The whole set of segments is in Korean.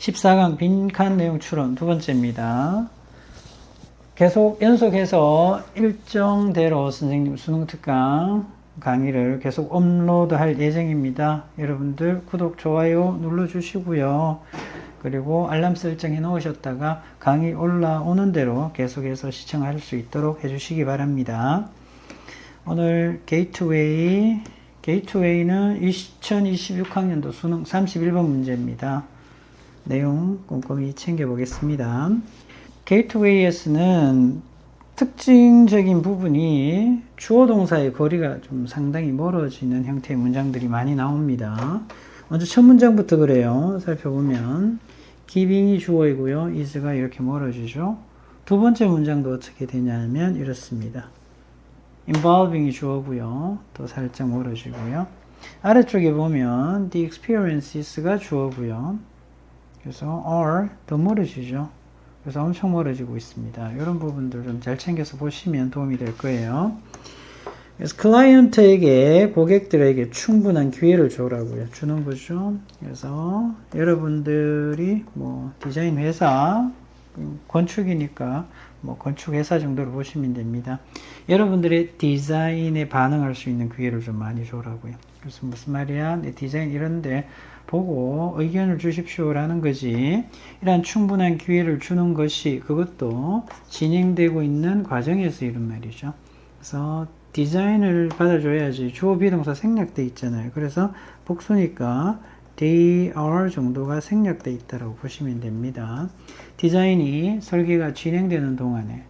14강 빈칸 내용 추론 두 번째입니다. 계속 연속해서 일정대로 선생님 수능 특강 강의를 계속 업로드할 예정입니다. 여러분들 구독, 좋아요 눌러주시고요. 그리고 알람 설정해 놓으셨다가 강의 올라오는 대로 계속해서 시청할 수 있도록 해주시기 바랍니다. 오늘 게이트웨이는 2026학년도 수능 31번 문제입니다. 내용 꼼꼼히 챙겨보겠습니다. 게이트웨이에서는 특징적인 부분이 주어 동사의 거리가 좀 상당히 멀어지는 형태의 문장들이 많이 나옵니다. 먼저 첫 문장부터 그래요. 살펴보면 giving이 주어이고요. is가 이렇게 멀어지죠. 두 번째 문장도 어떻게 되냐면 이렇습니다. involving이 주어고요. 또 살짝 멀어지고요. 아래쪽에 보면 the experiences가 주어고요. 그래서 are 더 멀어지죠. 그래서 엄청 멀어지고 있습니다. 이런 부분들 좀 잘 챙겨서 보시면 도움이 될 거예요. 그래서 클라이언트에게, 고객들에게 충분한 기회를 주라고요. 주는 거죠. 그래서 여러분들이 뭐 디자인 회사, 건축이니까 뭐 건축 회사 정도로 보시면 됩니다. 여러분들의 디자인에 반응할 수 있는 기회를 좀 많이 주라고요. 그래서 무슨 말이야? 내 디자인 이런데 보고 의견을 주십시오라는 거지. 이러한 충분한 기회를 주는 것이 그것도 진행되고 있는 과정에서 이런 말이죠. 그래서 디자인을 받아줘야지. 주어 비동사 생략돼 있잖아요. 그래서 복수니까 they are 정도가 생략돼 있다고 보시면 됩니다. 디자인이 설계가 진행되는 동안에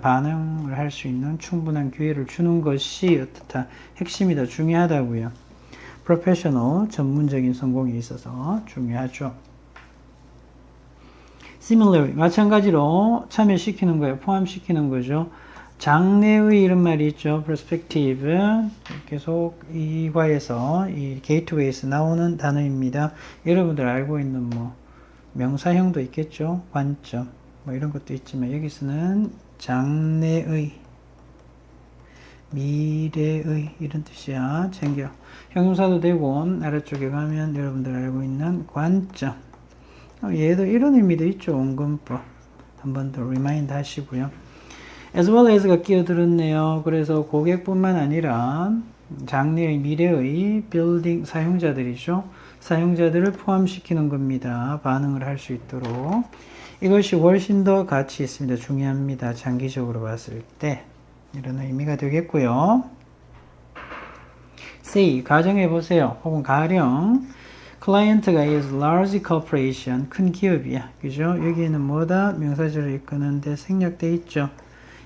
반응을 할 수 있는 충분한 기회를 주는 것이 어떻다. 핵심이 더 중요하다고요. 프로페셔널, 전문적인 성공에 있어서 중요하죠. Similarly, 마찬가지로 참여시키는 거예요. 포함시키는 거죠. 장래의 이런 말이 있죠. perspective. 계속 이 과에서, 이 게이트웨이에서 나오는 단어입니다. 여러분들 알고 있는 뭐 명사형도 있겠죠. 관점, 뭐 이런 것도 있지만 여기서는 장래의, 미래의 이런 뜻이야. 챙겨. 형용사도 되고 아래쪽에 가면 여러분들 알고 있는 관점. 얘도 이런 의미도 있죠. 온건법. 한 번 더 리마인드 하시고요. as well as가 끼어들었네요. 그래서 고객뿐만 아니라 장래의, 미래의 빌딩 사용자들이죠. 사용자들을 포함시키는 겁니다. 반응을 할 수 있도록. 이것이 훨씬 더 가치 있습니다. 중요합니다. 장기적으로 봤을 때. 이런 의미가 되겠고요. say, 가정해 보세요. 혹은 가령 클라이언트가 is large corporation, 큰 기업이야. 그죠? 여기에는 뭐다? 명사절을 이끄는데 생략돼 있죠.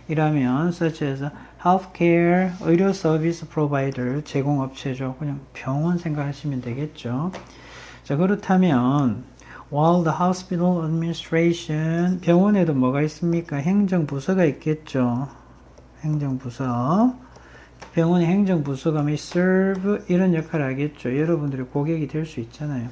이라면 such as healthcare, 의료 서비스 프로바이더, 제공업체죠. 그냥 병원 생각하시면 되겠죠. 자, 그렇다면 while the hospital administration, 병원에도 뭐가 있습니까? 행정부서가 있겠죠. 행정부서. 병원의 행정부서가 may serve 이런 역할을 하겠죠. 여러분들의 고객이 될 수 있잖아요.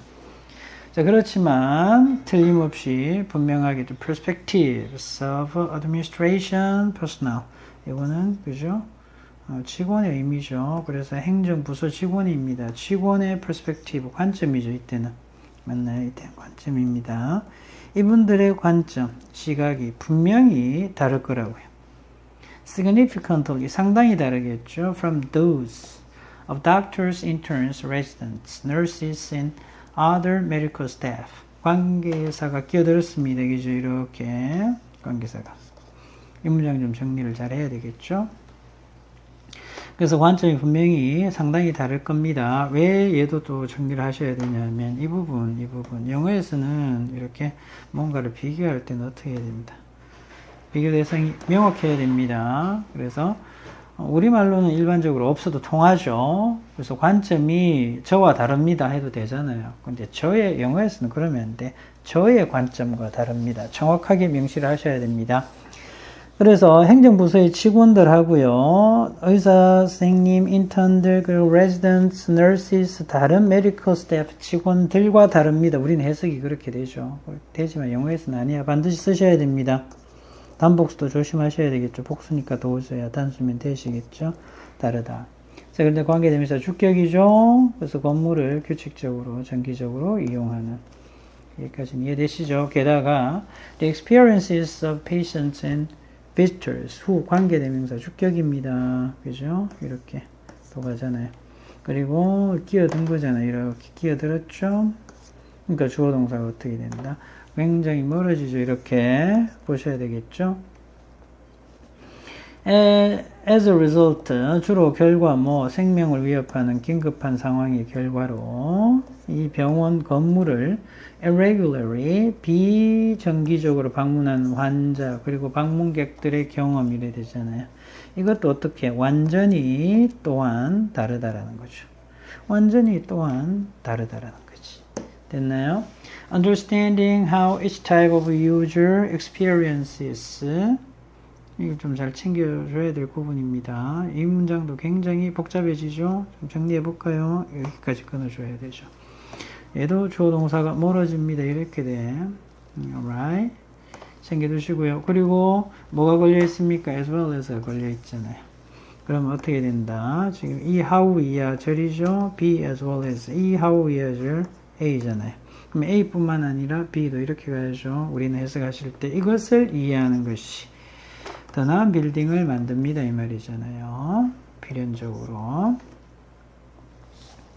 자, 그렇지만 틀림없이 분명하게 perspectives of administration personnel. 이거는 그죠? 직원의 의미죠. 그래서 행정부서 직원입니다. 직원의 perspective, 관점이죠. 이때는. 맞나요? 이때는 관점입니다. 이분들의 관점, 시각이 분명히 다를 거라고요. significantly, 상당히 다르겠죠. from those of doctors, interns, residents, nurses, and other medical staff. 관계사가 끼어들었습니다. 그죠? 이렇게 관계사가. 이 문장 좀 정리를 잘 해야 되겠죠. 그래서 관점이 분명히 상당히 다를 겁니다. 왜 얘도 또 정리를 하셔야 되냐면 이 부분. 영어에서는 이렇게 뭔가를 비교할 때는 어떻게 해야 됩니다. 비교 대상이 명확해야 됩니다. 그래서 우리말로는 일반적으로 없어도 통하죠. 그래서 관점이 저와 다릅니다 해도 되잖아요. 근데 저의, 영어에서는 그러면 안 돼. 저의 관점과 다릅니다. 정확하게 명시를 하셔야 됩니다. 그래서 행정부서의 직원들하고요, 의사, 선생님, 인턴들, 그리고 residents, nurses, 다른 medical staff 직원들과 다릅니다. 우리는 해석이 그렇게 되죠. 되지만 영어에서는 아니야. 반드시 쓰셔야 됩니다. 단복수도 조심하셔야 되겠죠. 복수니까 도우셔야 단수면 되시겠죠. 다르다. 자, 그런데 관계대명사 주격이죠. 그래서 건물을 규칙적으로, 정기적으로 이용하는 여기까지는 이해되시죠? 게다가 the experiences of patients and visitors 후 관계대명사 주격입니다. 그죠? 이렇게 또 가잖아요. 그리고 끼어든 거잖아요. 이렇게 끼어들었죠? 그러니까 주어 동사가 어떻게 된다? 굉장히 멀어지죠. 이렇게 보셔야 되겠죠? As a result, 주로 결과 생명을 위협하는 긴급한 상황의 결과로 이 병원 건물을 irregularly 비정기적으로 방문한 환자 그리고 방문객들의 경험 이래 되잖아요. 이것도 어떻게 완전히 또한 다르다라는 거죠. 완전히 또한 다르다라는 거지. 됐나요? Understanding how each type of user experiences 이거 좀 잘 챙겨줘야 될 부분입니다. 이 문장도 굉장히 복잡해지죠? 좀 정리해 볼까요? 여기까지 끊어줘야 되죠. 얘도 주어 동사가 멀어집니다. 이렇게 돼. Alright. 챙겨두시고요. 그리고 뭐가 걸려 있습니까? As well as가 걸려 있잖아요. 그러면 어떻게 된다? 지금 이 how 이하 절이죠? B as well as. 이 how 이하 절 A잖아요. 그럼 A뿐만 아니라 B도 이렇게 가야죠. 우리는 해석하실 때 이것을 이해하는 것이 더 나은 빌딩을 만듭니다. 이 말이잖아요. 필연적으로.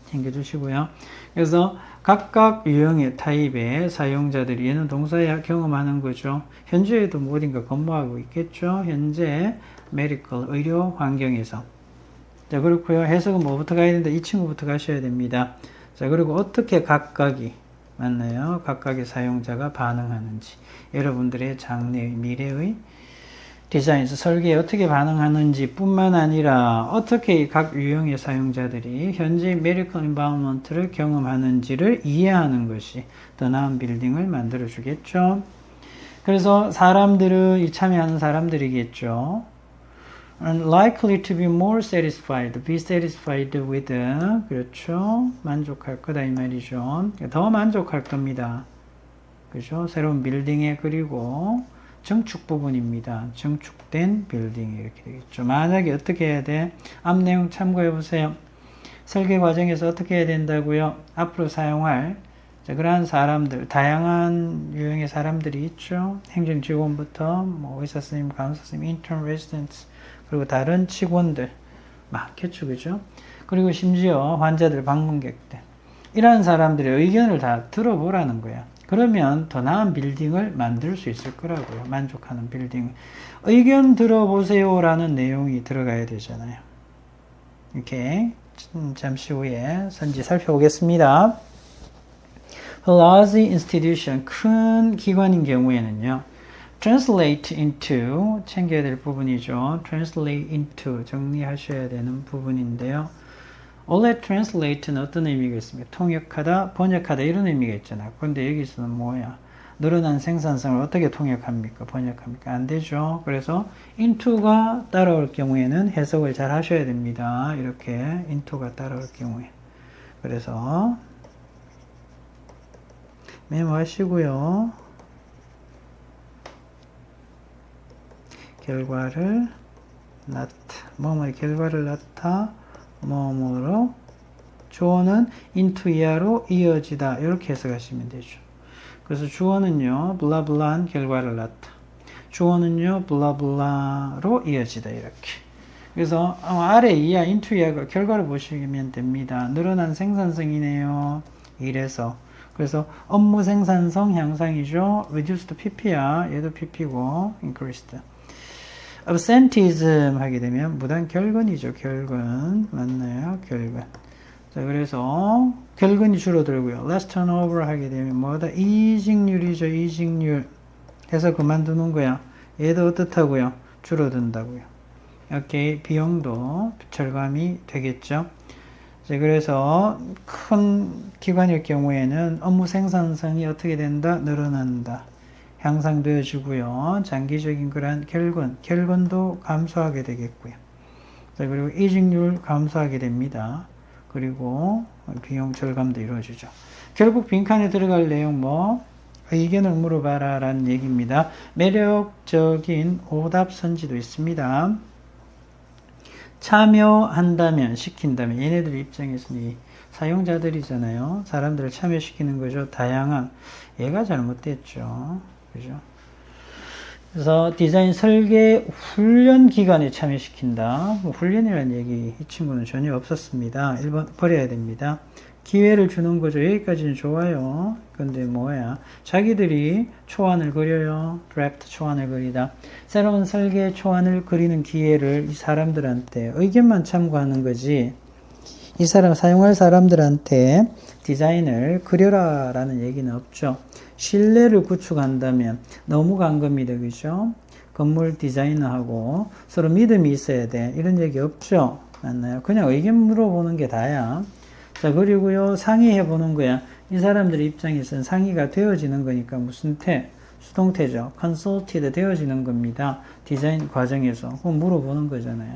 챙겨주시고요. 그래서 각각 유형의 타입의 사용자들이 얘는 동사야 경험하는 거죠. 현재에도 어딘가 근무하고 있겠죠. 현재 메디컬 의료 환경에서. 자, 그렇고요. 해석은 뭐부터 가야 된다? 이 친구부터 가셔야 됩니다. 자, 그리고 어떻게 각각이 맞나요? 각각의 사용자가 반응하는지. 여러분들의 장래의 미래의 디자인에서 설계에 어떻게 반응하는지 뿐만 아니라 어떻게 각 유형의 사용자들이 현재 메디컬 인바운먼트를 경험하는지를 이해하는 것이 더 나은 빌딩을 만들어 주겠죠. 그래서 사람들은 이 참여하는 사람들이겠죠. Likely to be more satisfied, be satisfied with, 그렇죠. 만족할 거다 이 말이죠. 더 만족할 겁니다. 그죠? 새로운 빌딩에 그리고 증축 부분입니다. 증축된 빌딩이 이렇게 되겠죠. 만약에 어떻게 해야 돼? 앞 내용 참고해 보세요. 설계 과정에서 어떻게 해야 된다고요? 앞으로 사용할 그러한 사람들, 다양한 유형의 사람들이 있죠. 행정 직원부터 의사 선생님, 간호사 선생님, intern residents 그리고 다른 직원들 많겠죠, 그죠? 그리고 심지어 환자들, 방문객들 이러한 사람들의 의견을 다 들어보라는 거야. 그러면 더 나은 빌딩을 만들 수 있을 거라고요. 만족하는 빌딩. 의견 들어보세요라는 내용이 들어가야 되잖아요. 이렇게 잠시 후에 선지 살펴보겠습니다. large institution, 큰 기관인 경우에는요. translate into, 챙겨야 될 부분이죠. translate into, 정리하셔야 되는 부분인데요. 원래 translate는 어떤 의미가 있습니까? 통역하다, 번역하다 이런 의미가 있잖아요. 그런데 여기서는 뭐야? 늘어난 생산성을 어떻게 통역합니까? 번역합니까? 안 되죠. 그래서 into가 따라올 경우에는 해석을 잘 하셔야 됩니다. 이렇게 into가 따라올 경우에. 그래서 메모하시고요. 결과를 뭐뭐의 결과를 낳다 뭐뭐로 주어는 into 이하로 이어지다 이렇게 해석하시면 되죠. 그래서 주어는요 블라블라한 결과를 낳다. 주어는요 블라블라로 이어지다 이렇게. 그래서 아래 이하 into 이하가 결과를 보시면 됩니다. 늘어난 생산성이네요. 이래서 그래서 업무 생산성 향상이죠. reduced pp야. 얘도 pp고 increased. absenteeism 하게 되면 무단 결근이죠. 결근. 맞나요? 결근. 자, 그래서 결근이 줄어들고요. less turnover 하게 되면 뭐다? 이직률이죠. 이직률. 해서 그만두는 거야. 얘도 어떻다고요? 줄어든다고요. 이렇게 비용도 절감이 되겠죠. 자, 그래서 큰 기관일 경우에는 업무 생산성이 어떻게 된다? 늘어난다. 향상되어지고요. 장기적인 그런 결근도 감소하게 되겠고요. 자, 그리고 이직률 감소하게 됩니다. 그리고 비용 절감도 이루어지죠. 결국 빈칸에 들어갈 내용 의견을 물어봐라 라는 얘기입니다. 매력적인 오답 선지도 있습니다. 참여한다면, 시킨다면 얘네들 입장에서는 이 사용자들이잖아요. 사람들을 참여시키는 거죠. 다양한. 얘가 잘못됐죠. 그죠? 그래서 디자인 설계 훈련 기간에 참여시킨다. 뭐 훈련이라는 얘기 이 친구는 전혀 없었습니다. 1번 버려야 됩니다. 기회를 주는 거죠. 여기까지는 좋아요. 근데 뭐야? 자기들이 초안을 그려요. 드래프트 초안을 그리다. 새로운 설계 초안을 그리는 기회를 이 사람들한테 의견만 참고하는 거지. 이 사람 사용할 사람들한테 디자인을 그려라 라는 얘기는 없죠. 신뢰를 구축한다면 너무 간 겁니다. 그죠? 건물 디자이너하고 서로 믿음이 있어야 돼. 이런 얘기 없죠? 맞나요? 그냥 의견 물어보는 게 다야. 자, 그리고요, 상의해 보는 거야. 이 사람들 입장에서는 상의가 되어지는 거니까 무슨 수동태죠. consulted 되어지는 겁니다. 디자인 과정에서. 그거 물어보는 거잖아요.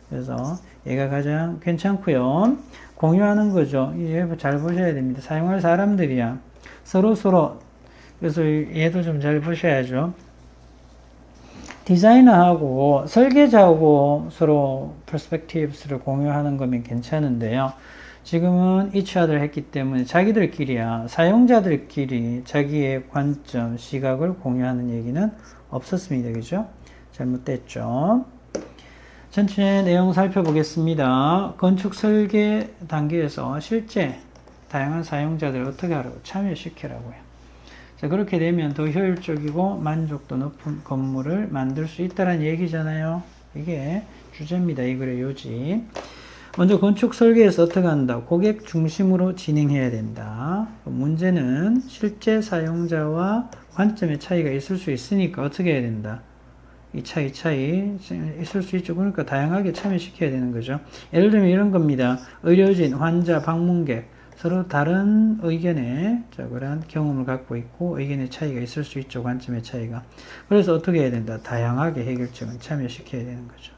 그래서 얘가 가장 괜찮고요. 공유하는 거죠. 얘 잘 보셔야 됩니다. 사용할 사람들이야. 서로. 그래서 얘도 좀 잘 보셔야죠. 디자이너하고 설계자하고 서로 perspectives를 공유하는 거면 괜찮은데요. 지금은 each other 했기 때문에 자기들끼리야, 사용자들끼리 자기의 관점, 시각을 공유하는 얘기는 없었습니다. 그죠? 잘못됐죠. 전체 내용 살펴보겠습니다. 건축 설계 단계에서 실제 다양한 사용자들을 어떻게 하라고? 참여시키라고요. 자, 그렇게 되면 더 효율적이고 만족도 높은 건물을 만들 수 있다는 얘기잖아요. 이게 주제입니다. 이 글의 요지. 먼저 건축 설계에서 어떻게 한다? 고객 중심으로 진행해야 된다. 문제는 실제 사용자와 관점의 차이가 있을 수 있으니까 어떻게 해야 된다? 이 차이 있을 수 있죠. 그러니까 다양하게 참여시켜야 되는 거죠. 예를 들면 이런 겁니다. 의료진, 환자, 방문객 서로 다른 의견에 그런 경험을 갖고 있고 의견의 차이가 있을 수 있죠. 관점의 차이가. 그래서 어떻게 해야 된다? 다양하게 해결책은 참여시켜야 되는 거죠.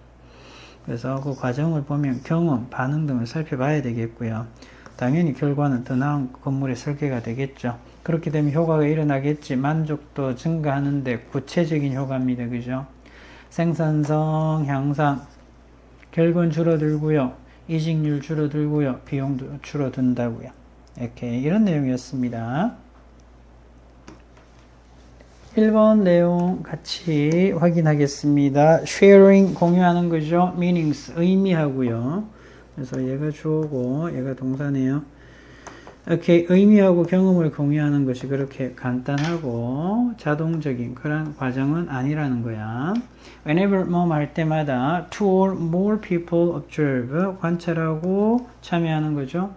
그래서 그 과정을 보면 경험, 반응 등을 살펴봐야 되겠고요. 당연히 결과는 더 나은 건물의 설계가 되겠죠. 그렇게 되면 효과가 일어나겠지. 만족도 증가하는데 구체적인 효과입니다. 그죠? 생산성 향상, 결근 줄어들고요. 이직률 줄어들고요. 비용도 줄어든다고요. 이렇게 이런 내용이었습니다. 1번 내용 같이 확인하겠습니다. sharing 공유하는 거죠. meanings 의미하고요. 그래서 얘가 주어고 얘가 동사네요. 이렇게 의미하고 경험을 공유하는 것이 그렇게 간단하고 자동적인 그런 과정은 아니라는 거야. Whenever 뭐뭐 할 때마다 two or more people observe 관찰하고 참여하는 거죠.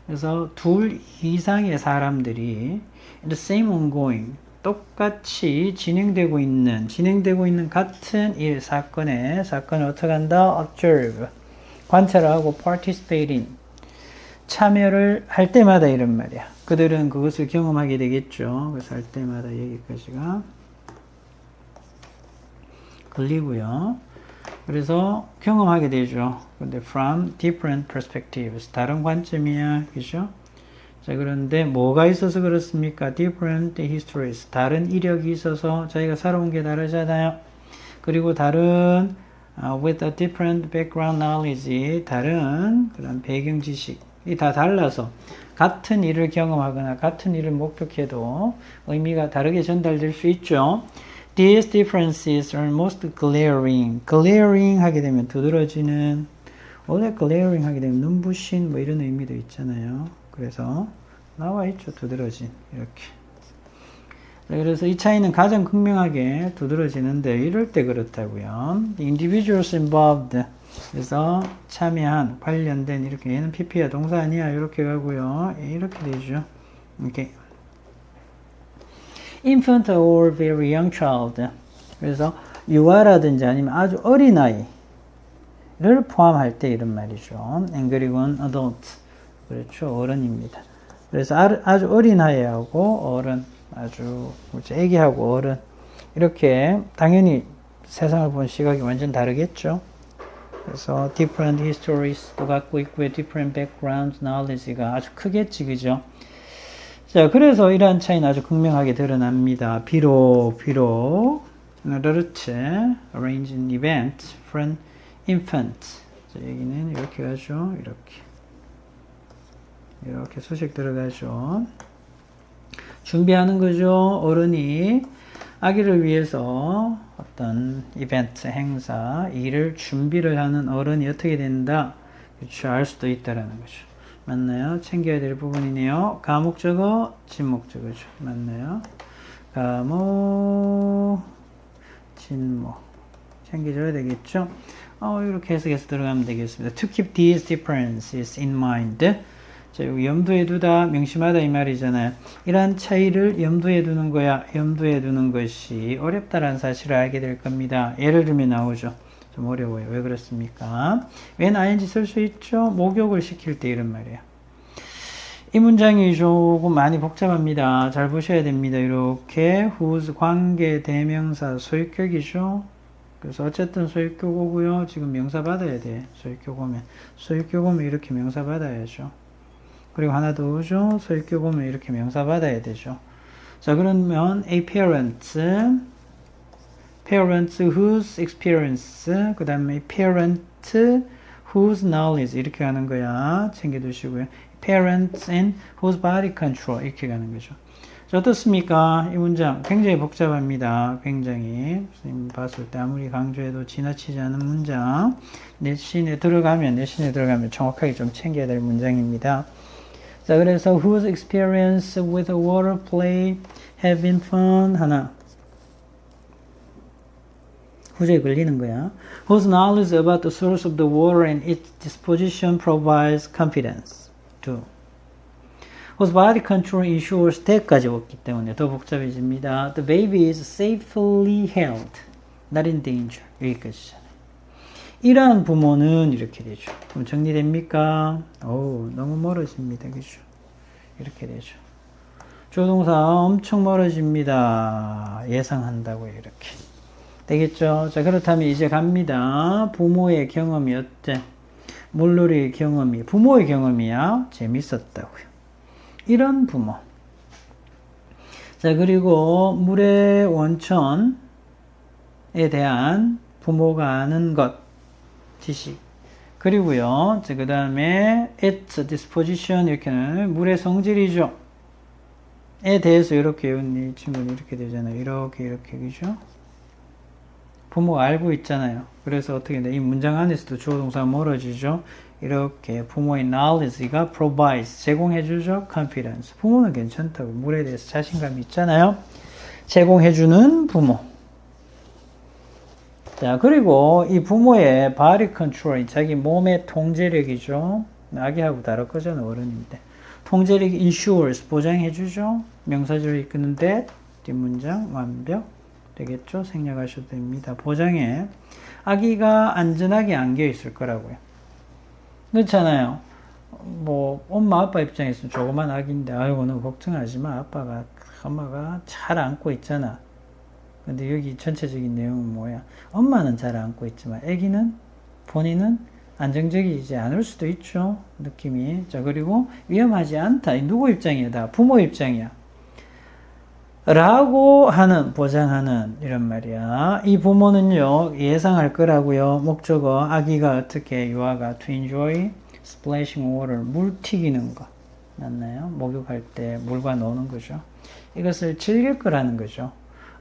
그래서 둘 이상의 사람들이 the same ongoing 똑같이 진행되고 있는 같은 일 사건을 어떻게 한다? observe 관찰하고 participate in 참여를 할 때마다 이런 말이야. 그들은 그것을 경험하게 되겠죠. 그래서 할 때마다 여기까지가 걸리고요. 그래서 경험하게 되죠. 근데 from different perspectives 다른 관점이야. 그죠? 자, 그런데 뭐가 있어서 그렇습니까? different histories 다른 이력이 있어서 자기가 살아온 게 다르잖아요. 그리고 다른 with a different background knowledge 다른 그런 배경 지식이 다 달라서 같은 일을 경험하거나 같은 일을 목격해도 의미가 다르게 전달될 수 있죠. These differences are most glaring. glaring 하게 되면 두드러지는 원래 glaring 하게 되면 눈부신 뭐 이런 의미도 있잖아요. 그래서 나와 있죠. 두드러진 이렇게. 그래서 이 차이는 가장 극명하게 두드러지는데 이럴 때 그렇다고요. The individuals involved 그래서 참여한 관련된 이렇게 얘는 PP야 동사 아니야 이렇게 가고요. 이렇게 되죠. 이렇게 infant or very young child 그래서 유아라든지 아니면 아주 어린 아이를 포함할 때 이런 말이죠. and 그리고는 adult 그렇죠. 어른입니다. 그래서 아주 어린 아이하고 어른 아주 애기하고 어른 이렇게 당연히 세상을 본 시각이 완전 다르겠죠. 그래서 different histories도 갖고 있고요. different background knowledge가 아주 크겠지. 그죠? 자, 그래서 이러한 차이는 아주 극명하게 드러납니다. 비록 그렇지 arrange an event for an infant 자, 여기는 이렇게 하죠. 이렇게 이렇게 수식 들어가죠. 준비하는 거죠. 어른이 아기를 위해서 어떤 이벤트, 행사, 일을 준비를 하는 어른이 어떻게 된다? 그렇죠. 알 수도 있다라는 거죠. 맞나요? 챙겨야 될 부분이네요. 가목적어, 진목적어죠. 맞나요? 가목, 진목. 챙겨줘야 되겠죠? 이렇게 해석해서 들어가면 되겠습니다. To keep these differences in mind. 자, 여기 염두에 두다, 명심하다 이 말이잖아요. 이러한 차이를 염두에 두는 거야. 염두에 두는 것이 어렵다라는 사실을 알게 될 겁니다. 예를 들면 나오죠. 좀 어려워요. 왜 그렇습니까? when ing 쓸 수 있죠? 목욕을 시킬 때 이런 말이에요. 이 문장이 조금 많이 복잡합니다. 잘 보셔야 됩니다. 이렇게 whose 관계 대명사 소유격이죠. 그래서 어쨌든 소유격이고요. 지금 명사 받아야 돼. 소유격 오면. 소유격 오면 이렇게 명사 받아야죠. 그리고 하나 더 오죠. 소유격 오면 이렇게 명사 받아야 되죠. 자, 그러면 a parent whose experience, 그 다음에 parent whose knowledge 이렇게 가는 거야. 챙겨두시고요. parents and whose body control 이렇게 가는 거죠. 자, 어떻습니까? 이 문장 굉장히 복잡합니다. 굉장히 선생님 봤을 때 아무리 강조해도 지나치지 않은 문장. 내신에 들어가면 정확하게 좀 챙겨야 될 문장입니다. 자, 그래서 whose experience with water play have been fun 하나. 후제에 걸리는 거야. Whose knowledge about the source of the water and its disposition provides confidence. 2. Whose body control ensures that까지 왔기 때문에 더 복잡해집니다. The baby is safely held, not in danger. 여기까지잖아요. 이러한 부모는 이렇게 되죠. 그럼 정리됩니까? 너무 멀어집니다. 그죠? 이렇게 되죠. 조동사 엄청 멀어집니다. 예상한다고요. 이렇게. 되겠죠? 자, 그렇다면 이제 갑니다. 부모의 경험이 어때? 물놀이의 경험이, 부모의 경험이야. 재밌었다고요. 이런 부모. 자, 그리고 물의 원천에 대한 부모가 아는 것, 지식. 그리고요, 그 다음에 its disposition, 이렇게는 물의 성질이죠. 에 대해서 이렇게 이 친구는 이렇게 되잖아요. 이렇게, 그죠? 부모가 알고 있잖아요. 그래서 어떻게 돼? 이 문장 안에서도 주어 동사가 멀어지죠. 이렇게 부모의 knowledge가 provides, 제공해주죠. confidence. 부모는 괜찮다고. 물에 대해서 자신감이 있잖아요. 제공해주는 부모. 자, 그리고 이 부모의 body control, 자기 몸의 통제력이죠. 아기하고 다를 거잖아요. 어른인데. 통제력 ensures, 보장해주죠. 명사절을 이끄는데 뒷문장 완벽. 되겠죠? 생략하셔도 됩니다. 보장에 아기가 안전하게 안겨 있을 거라고요. 그렇잖아요. 뭐 엄마 아빠 입장에서 조그만 아기인데 아이고 너 걱정하지 마. 엄마가 잘 안고 있잖아. 근데 여기 전체적인 내용은 뭐야? 엄마는 잘 안고 있지만 아기는 본인은 안정적이지 않을 수도 있죠. 느낌이. 자, 그리고 위험하지 않다. 누구 입장이야? 다 부모 입장이야. 라고 하는, 보장하는 이런 말이야. 이 부모는요, 예상할 거라고요. 목적어, 아기가 어떻게 유아가 to enjoy splashing water, 물 튀기는 거. 맞나요? 목욕할 때 물과 노는 거죠. 이것을 즐길 거라는 거죠.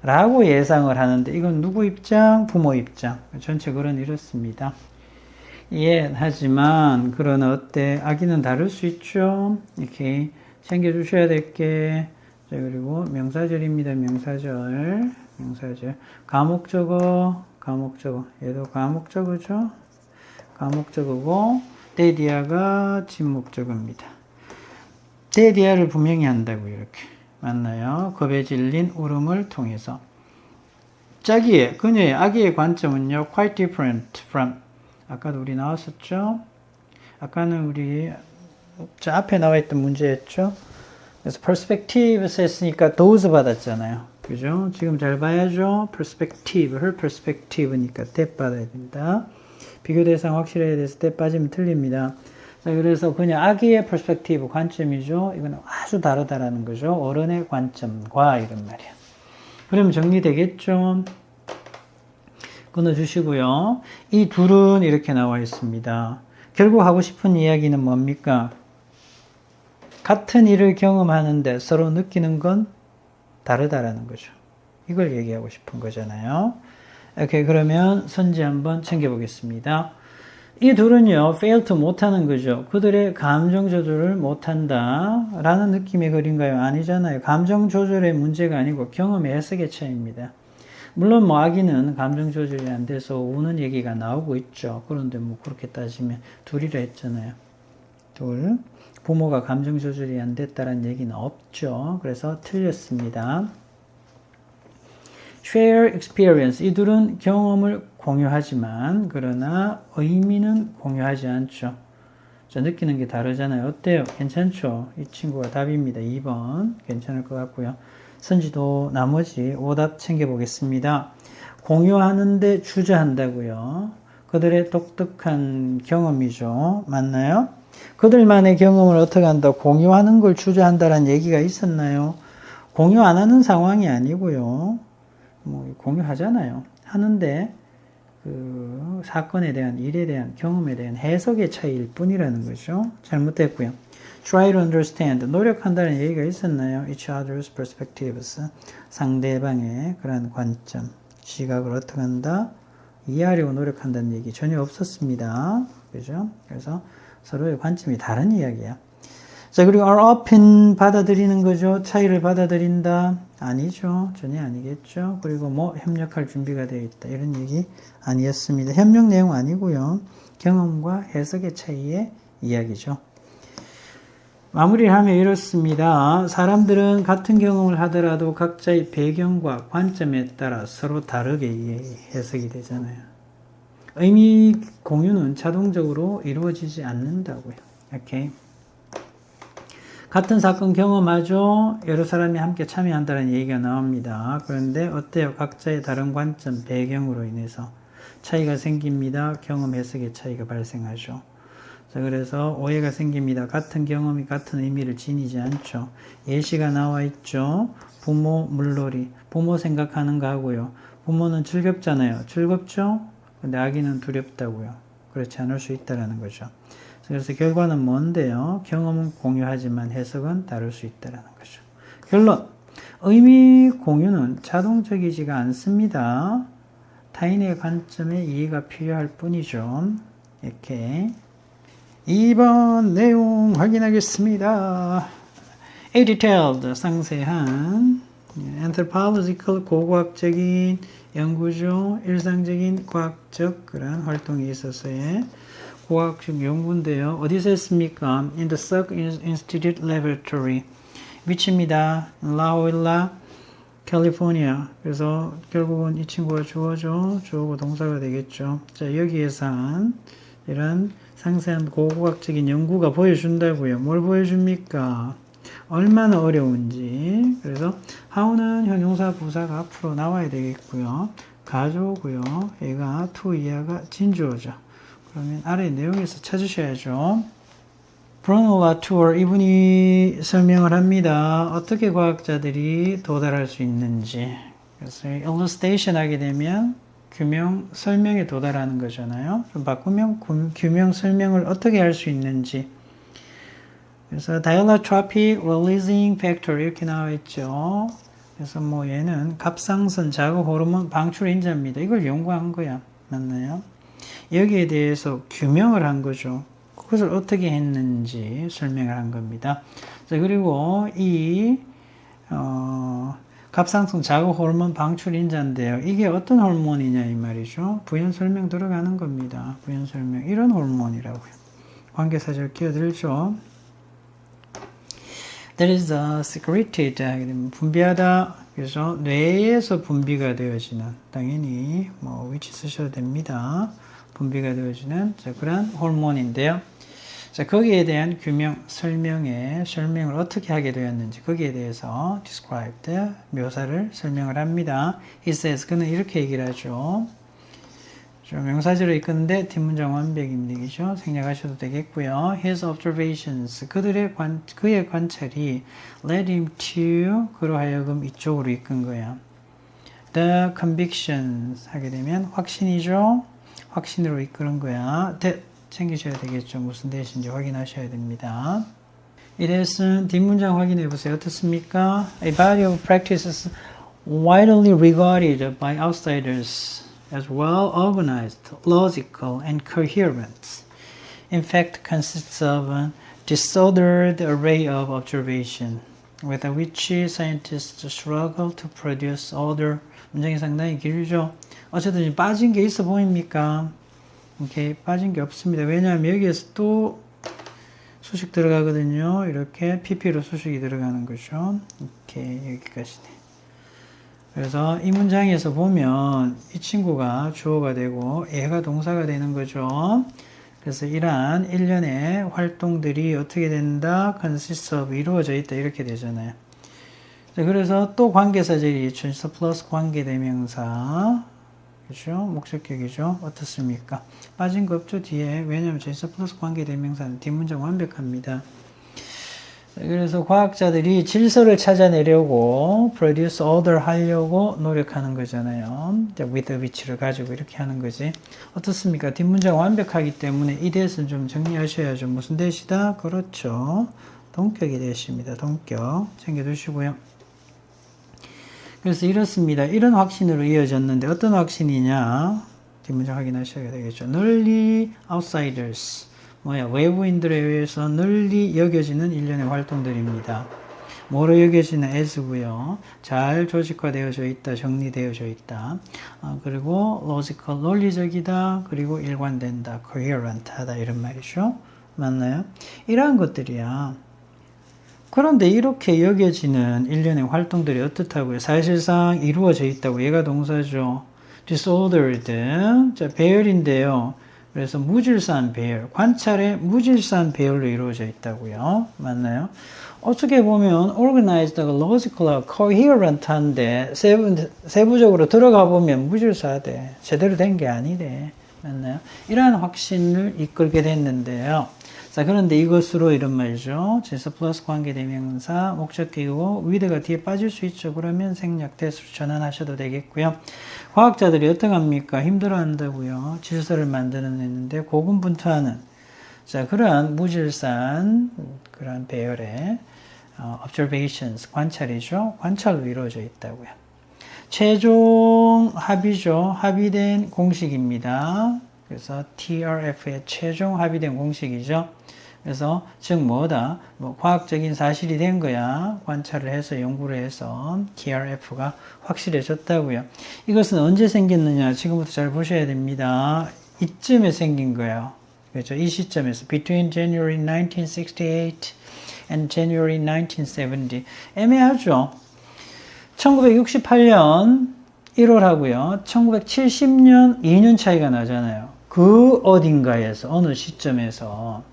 라고 예상을 하는데 이건 누구 입장? 부모 입장. 전체 글은 이렇습니다. 하지만 그러나 어때? 아기는 다를 수 있죠. 이렇게 챙겨주셔야 될 게. 자, 그리고 명사절입니다. 명사절. 가목적어. 얘도 가목적어죠. 가목적어고, 데디아가 진목적어입니다. 데디아를 분명히 한다고, 이렇게. 맞나요? 겁에 질린 울음을 통해서. 그녀의, 아기의 관점은요, quite different from. 아까도 우리 나왔었죠? 아까는 우리, 앞에 나와 있던 문제였죠? 그래서 perspective 썼으니까 those 받았잖아요. 그죠? 지금 잘 봐야죠. perspective, her perspective니까 that 받아야 된다. 비교 대상 확실해야 돼서 that 빠지면 틀립니다. 자, 그래서 그냥 아기의 perspective, 관점이죠. 이건 아주 다르다라는 거죠. 어른의 관점과 이런 말이야. 그러면 정리되겠죠? 끊어주시고요. 이 둘은 이렇게 나와 있습니다. 결국 하고 싶은 이야기는 뭡니까? 같은 일을 경험하는데 서로 느끼는 건 다르다라는 거죠. 이걸 얘기하고 싶은 거잖아요. 오케이, 그러면 선지 한번 챙겨보겠습니다. 이 둘은요, fail to 못하는 거죠. 그들의 감정 조절을 못한다 라는 느낌의 글인가요? 아니잖아요. 감정 조절의 문제가 아니고 경험의 해석의 차이입니다. 물론 뭐 아기는 감정 조절이 안 돼서 우는 얘기가 나오고 있죠. 그런데 뭐 그렇게 따지면 둘이라 했잖아요. 둘. 부모가 감정 조절이 안 됐다는 얘기는 없죠. 그래서 틀렸습니다. share experience. 이 둘은 경험을 공유하지만 그러나 의미는 공유하지 않죠. 자, 느끼는 게 다르잖아요. 어때요? 괜찮죠? 이 친구가 답입니다. 2번 괜찮을 것 같고요. 선지도 나머지 오답 챙겨보겠습니다. 공유하는데 주저한다고요. 그들의 독특한 경험이죠. 맞나요? 그들만의 경험을 어떻게 한다? 공유하는 걸 주저한다는 얘기가 있었나요? 공유 안 하는 상황이 아니고요. 뭐 공유하잖아요. 하는데 그 사건에 대한 일에 대한 경험에 대한 해석의 차이일 뿐이라는 거죠. 잘못됐고요. Try to understand. 노력한다는 얘기가 있었나요? Each other's perspectives. 상대방의 그런 관점, 시각을 어떻게 한다? 이해하려고 노력한다는 얘기 전혀 없었습니다. 그죠? 그래서 서로의 관점이 다른 이야기야. 자, 그리고 are open 받아들이는 거죠. 차이를 받아들인다. 아니죠. 전혀 아니겠죠. 그리고 뭐 협력할 준비가 되어 있다. 이런 얘기 아니었습니다. 협력 내용 아니고요. 경험과 해석의 차이의 이야기죠. 마무리를 하면 이렇습니다. 사람들은 같은 경험을 하더라도 각자의 배경과 관점에 따라 서로 다르게 해석이 되잖아요. 의미 공유는 자동적으로 이루어지지 않는다고요. 오케이. 같은 사건 경험하죠. 여러 사람이 함께 참여한다는 얘기가 나옵니다. 그런데 어때요? 각자의 다른 관점, 배경으로 인해서 차이가 생깁니다. 경험 해석의 차이가 발생하죠. 자, 그래서 오해가 생깁니다. 같은 경험이 같은 의미를 지니지 않죠. 예시가 나와 있죠. 부모 물놀이. 부모 생각하는 거 하고요. 부모는 즐겁잖아요. 즐겁죠? 근데 아기는 두렵다고요. 그렇지 않을 수 있다는 거죠. 그래서 결과는 뭔데요? 경험은 공유하지만 해석은 다를 수 있다는 거죠. 결론. 의미 공유는 자동적이지가 않습니다. 타인의 관점에 이해가 필요할 뿐이죠. 이렇게 2번 내용 확인하겠습니다. A detailed, 상세한 anthropological, 고고학적인 연구죠. 일상적인 과학적 그런 활동이 있어서의 고학식 연구인데요. 어디서 했습니까? In the Salk Institute Laboratory. 위치입니다. 라호일라, 캘리포니아. 그래서 결국은 이 친구가 주어죠. 주어고 동사가 되겠죠. 자, 여기에서 한 이런 상세한 고고학적인 연구가 보여준다고요. 뭘 보여줍니까? 얼마나 어려운지. 그래서 how는 형용사 부사가 앞으로 나와야 되겠고요. 가져오고요. 얘가 to 이하가 진주어죠. 그러면 아래 내용에서 찾으셔야죠. 브루노 라투어 이분이 설명을 합니다. 어떻게 과학자들이 도달할 수 있는지. 그래서 illustration 하게 되면 규명 설명에 도달하는 거잖아요. 좀 바꾸면 규명 설명을 어떻게 할 수 있는지. 그래서 diallotropic releasing factor 이렇게 나와 있죠. 그래서 뭐 얘는 갑상선 자극 호르몬 방출 인자입니다. 이걸 연구한 거야. 맞나요? 여기에 대해서 규명을 한 거죠. 그것을 어떻게 했는지 설명을 한 겁니다. 자, 그리고 이 갑상선 자극 호르몬 방출 인자인데요. 이게 어떤 호르몬이냐 이 말이죠. 부연 설명 들어가는 겁니다. 부연 설명 이런 호르몬이라고요. 관계사절 끼어들죠. That is secreted. 분비하다. 그래서 뇌에서 분비가 되어지는 당연히 뭐 위치 쓰셔도 됩니다. 분비가 되어지는 그런 호르몬인데요. 자, 거기에 대한 규명, 설명을 어떻게 하게 되었는지 거기에 대해서 described, 묘사를 설명을 합니다. He says, 그는 이렇게 얘기를 하죠. 좀 명사절을 이끄는데 뒷문장 완벽입니다. 그죠? 생략하셔도 되겠고요. His observations, 그의 관찰이 led him to, 그로 하여금 이쪽으로 이끈 거야. The convictions 하게 되면 확신이죠. 확신으로 이끄는 거야. that 챙기셔야 되겠죠. 무슨 대신지 확인하셔야 됩니다. 이래서 뒷문장 확인해 보세요. 어떻습니까? A body of practices widely regarded by outsiders as well organized, logical, and coherent. In fact, consists of a disordered array of observation, with which scientists struggle to produce order. 문장이 상당히 길죠. 어쨌든 빠진 게 있어 보입니까? 이렇게 빠진 게 없습니다. 왜냐하면 여기에서 또 수식 들어가거든요. 이렇게 PP로 수식이 들어가는 거죠. 이렇게 여기까지네. 그래서 이 문장에서 보면 이 친구가 주어가 되고 얘가 동사가 되는 거죠. 그래서 이러한 일련의 활동들이 어떻게 된다? consists of 이루어져 있다 이렇게 되잖아요. 자, 그래서 또 관계사절이 전치사 플러스 관계대명사 그죠? 목적격이죠. 어떻습니까? 빠진 거 없죠 뒤에. 왜냐하면 전치사 플러스 관계대명사는 뒷문장 완벽합니다. 그래서 과학자들이 질서를 찾아내려고 produce order 하려고 노력하는 거잖아요. with which를 가지고 이렇게 하는 거지. 어떻습니까? 뒷문장 완벽하기 때문에 이 대에서는 좀 정리하셔야죠. 무슨 대시다? 그렇죠. 동격이 대시입니다. 동격. 챙겨두시고요. 그래서 이렇습니다. 이런 확신으로 이어졌는데 어떤 확신이냐? 뒷문장 확인하셔야 되겠죠. 널리 outsiders. 외부인들에 의해서 널리 여겨지는 일련의 활동들입니다. 뭐로 여겨지는 as고요. 잘 조직화되어져 있다, 정리되어져 있다. 그리고 logical, 논리적이다. 그리고 일관된다, coherent하다 이런 말이죠. 맞나요? 이러한 것들이야. 그런데 이렇게 여겨지는 일련의 활동들이 어떻다고요? 사실상 이루어져 있다고. 얘가 동사죠. disordered. 자, 배열인데요. 그래서 무질서한 배열, 관찰의 무질서한 배열로 이루어져 있다고요. 맞나요? 어떻게 보면 organized, logical, coherent한데 세부적으로 들어가 보면 무질서하대. 제대로 된 게 아니래. 맞나요? 이러한 확신을 이끌게 됐는데요. 자, 그런데 이것으로 이런 말이죠. 제서 플러스 관계대명사, 목적격이고 with가 뒤에 빠질 수 있죠. 그러면 생략 대수로 전환하셔도 되겠고요. 과학자들이 어떻게 합니까? 힘들어 한다고요. 질서를 만들어내는데 고군분투하는 자, 그러한 무질서한 그러한 배열의 observations, 관찰이죠. 관찰로 이루어져 있다고요. 최종 합의죠. 합의된 공식입니다. 그래서 TRF의 최종 합의된 공식이죠. 그래서 즉 뭐다? 과학적인 사실이 된 거야. 관찰을 해서 연구를 해서 TRF가 확실해졌다고요. 이것은 언제 생겼느냐? 지금부터 잘 보셔야 됩니다. 이쯤에 생긴 거예요. 그렇죠? 이 시점에서 between January 1968 and January 1970 애매하죠. 1968년 1월하고요. 1970년 2년 차이가 나잖아요. 그 어딘가에서 어느 시점에서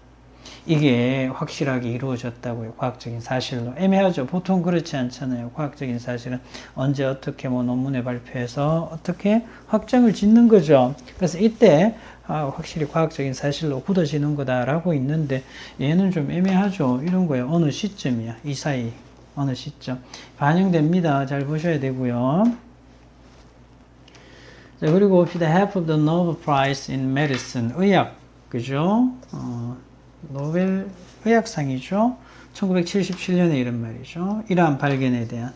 이게 확실하게 이루어졌다고요. 과학적인 사실로. 애매하죠. 보통 그렇지 않잖아요. 과학적인 사실은 언제 어떻게 논문에 발표해서 어떻게 확정을 짓는 거죠. 그래서 이때 확실히 과학적인 사실로 굳어지는 거다라고 있는데 얘는 좀 애매하죠. 이런 거예요. 어느 시점이야. 이 사이. 어느 시점. 반영됩니다. 잘 보셔야 되고요. 자, 그리고 봅시다. Half of the Nobel Prize in Medicine. 의학. 그죠? 노벨 의학상이죠. 1977년에 이런 말이죠. 이러한 발견에 대한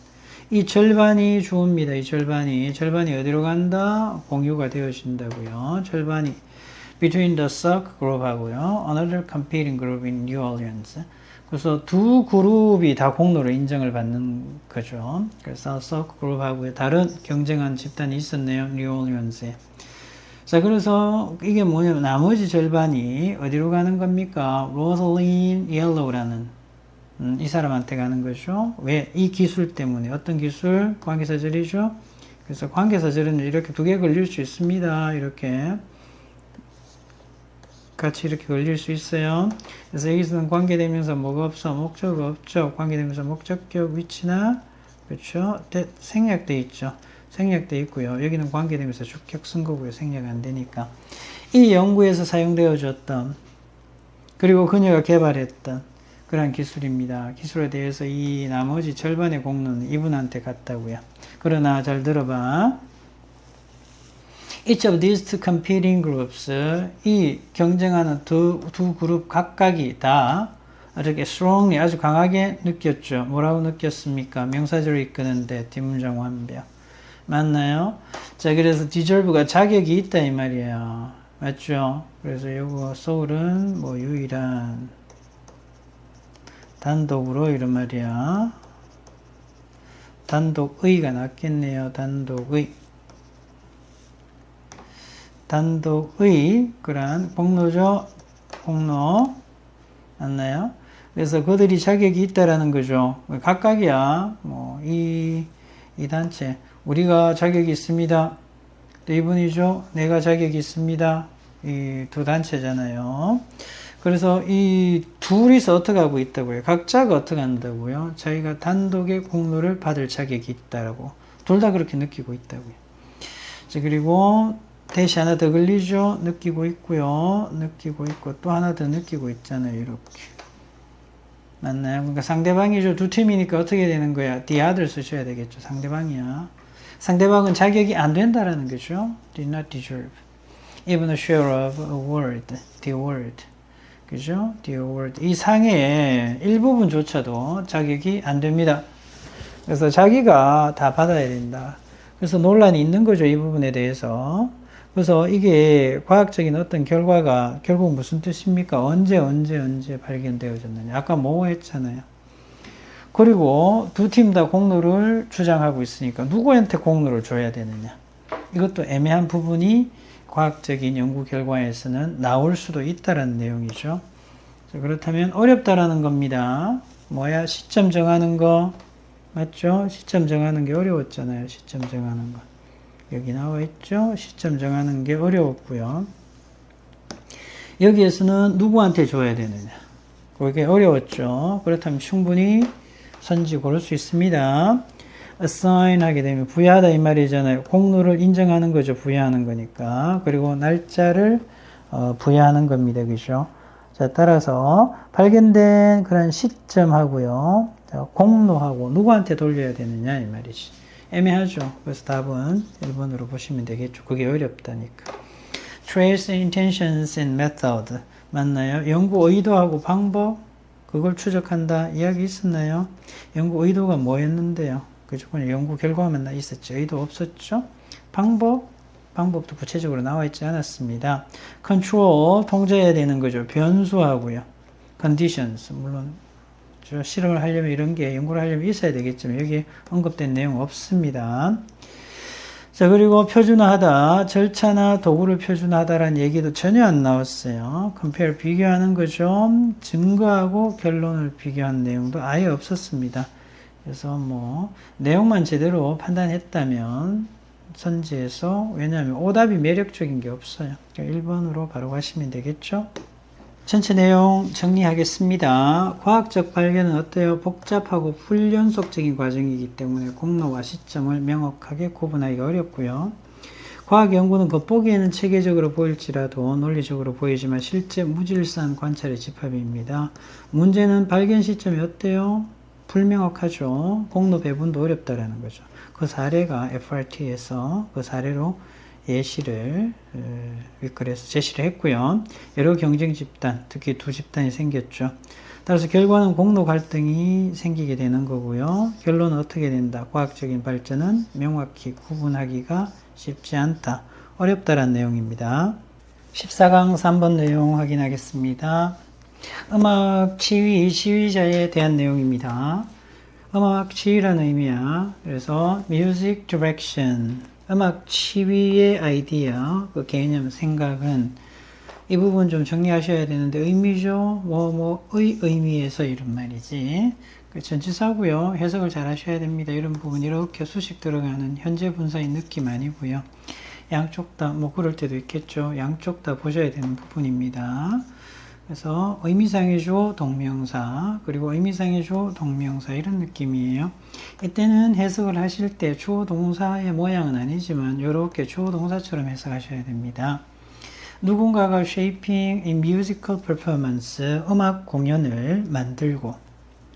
이 절반이 주어입니다. 이 절반이 어디로 간다? 공유가 되어진다고요. 절반이 between the Salk group하고요. Another competing group in New Orleans. 그래서 두 그룹이 다 공로로 인정을 받는 거죠. 그래서 Salk group하고요. 다른 경쟁한 집단이 있었네요. New Orleans에. 자, 그래서 이게 뭐냐면 나머지 절반이 어디로 가는 겁니까? Rosalind Yellow라는 이 사람한테 가는 거죠. 왜? 이 기술 때문에. 어떤 기술? 관계사절이죠. 그래서 관계사절은 이렇게 두 개 걸릴 수 있습니다. 이렇게 같이 이렇게 걸릴 수 있어요. 그래서 여기서는 관계대명사 뭐가 없어? 목적 없죠. 관계대명사 목적격 위치나 그렇죠. 생략돼 있죠. 생략돼 있고요. 여기는 관계대명사 주격 쓴 거고요. 생략 안 되니까. 이 연구에서 사용되어졌던 그리고 그녀가 개발했던 그런 기술입니다. 기술에 대해서 이 나머지 절반의 공로는 이분한테 갔다고요. 그러나 잘 들어봐. Each of these two competing groups 이 경쟁하는 두 그룹 각각이 다 이렇게 strongly 아주 강하게 느꼈죠. 뭐라고 느꼈습니까? 명사절을 이끄는데 뒷문장 완벽. 맞나요? 자, 그래서 deserve가 자격이 있다 이 말이에요. 맞죠? 그래서 요거 soul은 뭐 유일한 단독으로 이런 말이야. 단독의가 낫겠네요. 단독의 그런 공로죠. 공로 맞나요? 그래서 그들이 자격이 있다라는 거죠. 각각이야. 뭐 이 단체 우리가 자격이 있습니다. 또 이분이죠. 내가 자격이 있습니다. 이 두 단체잖아요. 그래서 이 둘이서 어떻게 하고 있다고요? 각자가 어떻게 한다고요? 자기가 단독의 공로를 받을 자격이 있다라고. 둘 다 그렇게 느끼고 있다고요. 자, 그리고 대시 하나 더 걸리죠? 느끼고 있고요. 느끼고 있고 또 하나 더 느끼고 있잖아요. 이렇게. 맞나요? 그러니까 상대방이죠. 두 팀이니까 어떻게 되는 거야? the other 쓰셔야 되겠죠. 상대방이야. 상대방은 자격이 안 된다라는 거죠. did not deserve. even a share of a word. the word. 그죠? the word. 이 상의 일부분조차도 자격이 안 됩니다. 그래서 자기가 다 받아야 된다. 그래서 논란이 있는 거죠. 이 부분에 대해서. 그래서 이게 과학적인 어떤 결과가 결국 무슨 뜻입니까? 언제 발견되어졌느냐. 아까 뭐 했잖아요. 그리고 두 팀 다 공로를 주장하고 있으니까 누구한테 공로를 줘야 되느냐. 이것도 애매한 부분이 과학적인 연구 결과에서는 나올 수도 있다는 내용이죠. 자, 그렇다면 어렵다라는 겁니다. 뭐야? 시점 정하는 거. 맞죠? 시점 정하는 게 어려웠잖아요. 시점 정하는 거. 여기 나와 있죠? 시점 정하는 게 어려웠고요. 여기에서는 누구한테 줘야 되느냐. 그게 어려웠죠. 그렇다면 충분히 선지 고를 수 있습니다. assign 하게 되면 부여하다 이 말이잖아요. 공로를 인정하는 거죠. 부여하는 거니까. 그리고 날짜를 부여하는 겁니다. 그죠? 자, 따라서 발견된 그런 시점하고요. 자, 공로하고 누구한테 돌려야 되느냐 이 말이지. 애매하죠. 그래서 답은 1번으로 보시면 되겠죠. 그게 어렵다니까. Trace intentions and method. 맞나요? 연구 의도하고 방법? 그걸 추적한다. 이야기 있었나요? 연구 의도가 뭐였는데요? 그죠? 그냥 연구 결과만 있었죠. 의도 없었죠? 방법도 구체적으로 나와 있지 않았습니다. Control, 통제해야 되는 거죠. 변수하고요. Conditions, 물론 실험을 하려면 이런 게 연구를 하려면 있어야 되겠지만 여기 언급된 내용 없습니다. 자, 그리고 표준화하다, 절차나 도구를 표준화하다라는 얘기도 전혀 안 나왔어요. compare, 비교하는 거죠. 증거하고 결론을 비교한 내용도 아예 없었습니다. 그래서 뭐 내용만 제대로 판단했다면 선지에서, 왜냐하면 오답이 매력적인 게 없어요. 1번으로 바로 가시면 되겠죠. 전체 내용 정리하겠습니다. 과학적 발견은 어때요? 복잡하고 불연속적인 과정이기 때문에 공로와 시점을 명확하게 구분하기가 어렵고요. 과학 연구는 겉보기에는 체계적으로 보일지라도 논리적으로 보이지만 실제 무질서한 관찰의 집합입니다. 문제는 발견 시점이 어때요? 불명확하죠. 공로 배분도 어렵다라는 거죠. 그 사례가 FRT에서 그 사례로 예시를 윗글에서 제시를 했고요. 여러 경쟁 집단, 특히 두 집단이 생겼죠. 따라서 결과는 공로 갈등이 생기게 되는 거고요. 결론은 어떻게 된다? 과학적인 발전은 명확히 구분하기가 쉽지 않다. 어렵다라는 내용입니다. 14강 3번 내용 확인하겠습니다. 음악 지휘, 지휘자에 대한 내용입니다. 음악 지휘라는 의미야. 그래서 music direction, 음악 지휘의 아이디어, 그 개념, 생각은 이 부분 좀 정리하셔야 되는데 의미죠. 뭐의 의미에서 이런 말이지. 그 전치사고요. 해석을 잘 하셔야 됩니다. 이런 부분 이렇게 수식 들어가는 현재 분사의 느낌 아니고요. 양쪽 다 뭐 그럴 때도 있겠죠. 양쪽 다 보셔야 되는 부분입니다. 그래서 의미상의 주어 동명사, 그리고 의미상의 주어 동명사, 이런 느낌이에요. 이때는 해석을 하실 때 주어 동사의 모양은 아니지만 이렇게 주어 동사처럼 해석하셔야 됩니다. 누군가가 shaping a musical performance, 음악 공연을 만들고,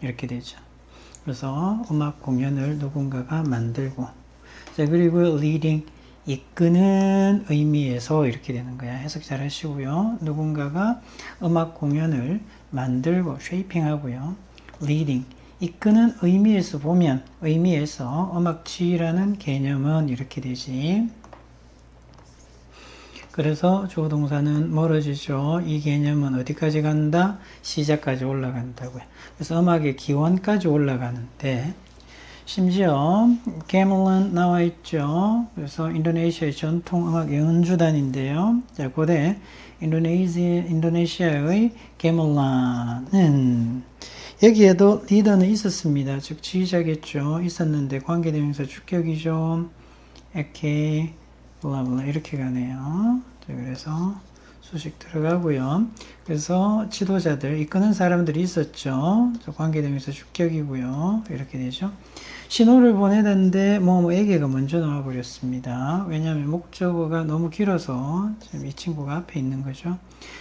이렇게 되죠. 그래서 음악 공연을 누군가가 만들고, 자, 그리고 leading, 이끄는 의미에서 이렇게 되는 거야. 해석 잘 하시고요. 누군가가 음악 공연을 만들고 shaping 하고요. leading 이끄는 의미에서 보면 의미에서 음악 지휘라는 개념은 이렇게 되지. 그래서 주어 동사는 멀어지죠. 이 개념은 어디까지 간다? 시작까지 올라간다고요. 그래서 음악의 기원까지 올라가는데 심지어 게멜란 나와 있죠. 그래서 인도네시아의 전통 음악 연주단인데요. 자, 고대 인도네시아의 게멜란은 여기에도 리더는 있었습니다. 즉 지휘자겠죠. 있었는데 관계대명사 주격이죠. 이렇게 블라블라 이렇게 가네요. 자, 그래서 수식 들어가고요. 그래서 지도자들 이끄는 사람들이 있었죠. 관계대명사 주격이고요. 이렇게 되죠. 신호를 보내야 되는데 뭐에게가 먼저 나와 버렸습니다. 왜냐하면 목적어가 너무 길어서 지금 이 친구가 앞에 있는 거죠.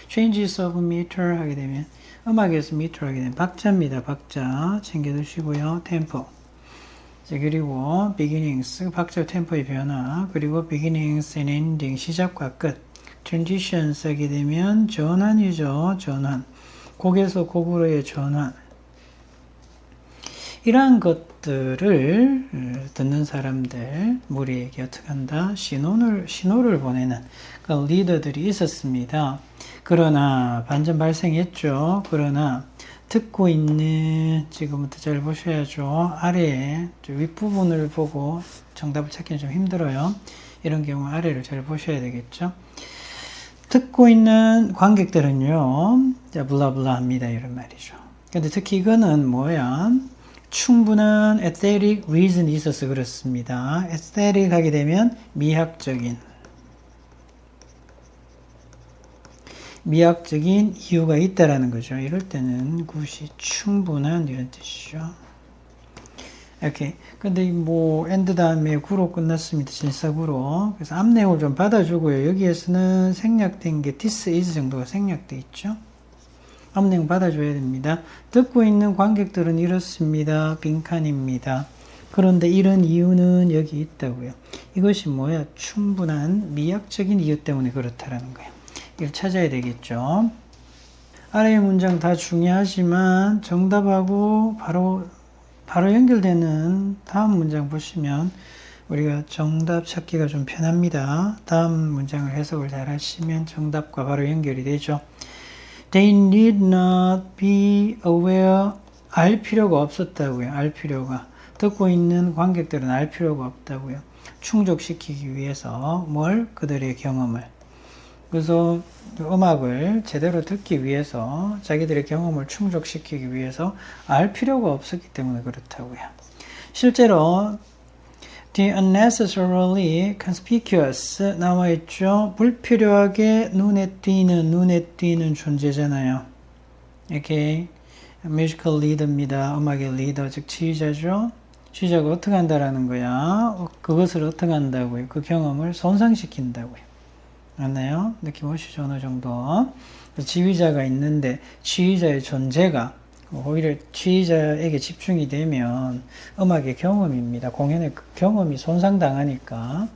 changes of meter 하게 되면 음악에서 meter 하게 되면 박자입니다. 박자 챙겨두시고요. tempo. 자, 그리고 beginnings 박자 템포의 변화, 그리고 beginnings and ending 시작과 끝. transitions 하게 되면 전환이죠. 전환. 곡에서 곡으로의 전환. 이러한 것들을 듣는 사람들, 무리에게 어떻게 한다? 신호를 보내는 그 리더들이 있었습니다. 그러나 반전 발생했죠. 그러나 듣고 있는 지금부터 잘 보셔야죠. 아래에 윗부분을 보고 정답을 찾기는 좀 힘들어요. 이런 경우 아래를 잘 보셔야 되겠죠. 듣고 있는 관객들은요, 자, 블라블라 합니다. 이런 말이죠. 근데 특히 이거는 뭐야? 충분한 aesthetic reason이 있어서 그렇습니다. aesthetic 하게 되면 미학적인 이유가 있다라는 거죠. 이럴 때는 굿이 충분한 이런 뜻이죠. 이렇게. 근데 뭐 and 다음에 구로 끝났습니다. 진사구로. 그래서 앞 내용을 좀 받아주고요. 여기에서는 생략된 게 this is 정도가 생략돼 있죠. 앞 내용 받아줘야 됩니다. 듣고 있는 관객들은 이렇습니다. 빈칸입니다. 그런데 이런 이유는 여기 있다고요. 이것이 뭐야? 충분한 미학적인 이유 때문에 그렇다라는 거예요. 이걸 찾아야 되겠죠. 아래의 문장 다 중요하지만 정답하고 바로 연결되는 다음 문장 보시면 우리가 정답 찾기가 좀 편합니다. 다음 문장을 해석을 잘 하시면 정답과 바로 연결이 되죠. They need not be aware. 알 필요가 없었다고요. 알 필요가. 듣고 있는 관객들은 알 필요가 없다고요. 충족시키기 위해서 뭘? 그들의 경험을. 그래서 음악을 제대로 듣기 위해서 자기들의 경험을 충족시키기 위해서 알 필요가 없었기 때문에 그렇다고요. 실제로 the unnecessarily conspicuous 나와 있죠. 불필요하게 눈에 띄는 존재잖아요. 이렇게 뮤지컬 리더입니다. 음악의 리더, 즉 지휘자죠. 지휘자가 어떻게 한다라는 거야. 그것을 어떻게 한다고요. 그 경험을 손상시킨다고요. 맞나요? 느낌 오시죠? 어느 정도. 지휘자가 있는데 지휘자의 존재가 오히려 지휘자에게 집중이 되면 음악의 경험입니다. 공연의 경험이 손상당하니까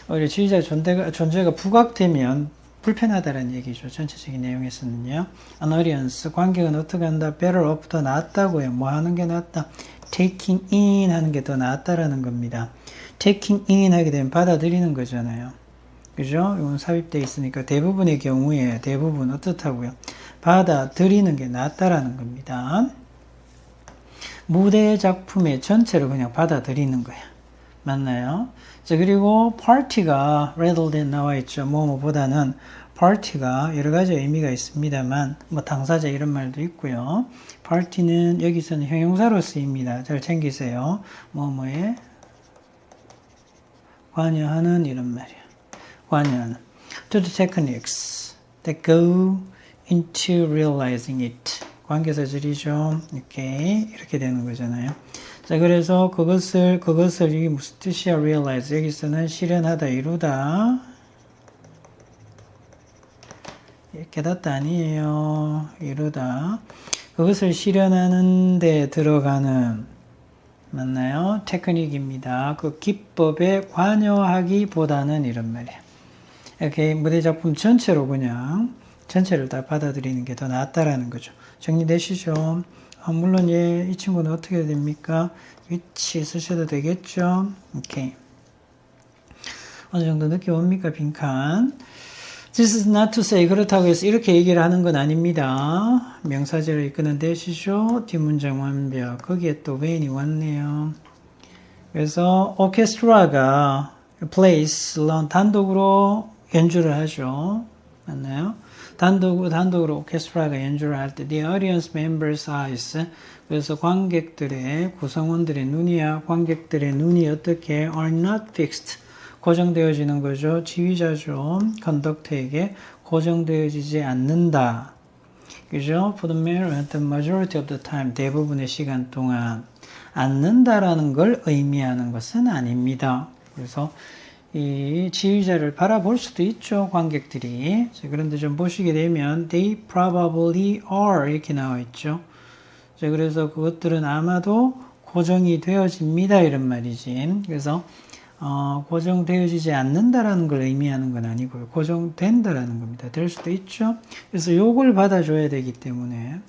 오히려 지휘자의 존재가 부각되면 불편하다는 얘기죠. 전체적인 내용에서는요. An audience, 관객은 어떻게 한다? better off, 더 낫다고요. 뭐 하는 게 낫다? taking in 하는 게 더 낫다라는 겁니다. taking in 하게 되면 받아들이는 거잖아요. 그죠? 이건 삽입되어 있으니까 대부분의 경우에 대부분 어떻다고요? 받아들이는 게 낫다라는 겁니다. 무대 작품의 전체를 그냥 받아들이는 거야. 맞나요? 자, 그리고 party가 rather than 나와 있죠. 뭐보다는 party가 여러 가지 의미가 있습니다만 뭐 당사자 이런 말도 있고요. party는 여기서는 형용사로 쓰입니다. 잘 챙기세요. 뭐뭐에 관여하는 이런 말이야. 관여하는 to the techniques that go into realizing it. 관계사절이죠. 이렇게 되는 거잖아요. 자, 그래서 그것을 이게 무슨 뜻이야? realize. 여기서는 실현하다, 이루다. 깨닫다 아니에요. 이루다. 그것을 실현하는 데 들어가는 맞나요? 테크닉입니다. 그 기법에 관여하기보다는 이런 말이에요. 이렇게 무대 작품 전체로 그냥 전체를 다 받아들이는 게 더 낫다라는 거죠. 정리되시죠? 물론 이 친구는 어떻게 됩니까? 위치 쓰셔도 되겠죠? 오케이. 어느 정도 느껴옵니까? 빈칸. This is not to say 그렇다고 해서 이렇게 얘기를 하는 건 아닙니다. 명사절을 이끄는 대시죠. 뒷문장 완벽. 거기에 또 when이 왔네요. 그래서 orchestra가 plays alone 단독으로 연주를 하죠. 맞나요? 단독으로 오케스트라가 연주를 할 때 the audience members' eyes 그래서 관객들의 구성원들의 눈이야 관객들의 눈이 어떻게 are not fixed 고정되어지는 거죠. 지휘자죠. 컨덕터에게 고정되어지지 않는다. 그죠? For the majority of the time 대부분의 시간 동안 않는다라는 걸 의미하는 것은 아닙니다. 그래서 이 지휘자를 바라볼 수도 있죠. 관객들이. 자, 그런데 좀 보시게 되면 they probably are 이렇게 나와 있죠. 자, 그래서 그것들은 아마도 고정이 되어집니다. 이런 말이지. 그래서 고정되어지지 않는다라는 걸 의미하는 건 아니고요. 고정된다라는 겁니다. 될 수도 있죠. 그래서 요걸 받아줘야 되기 때문에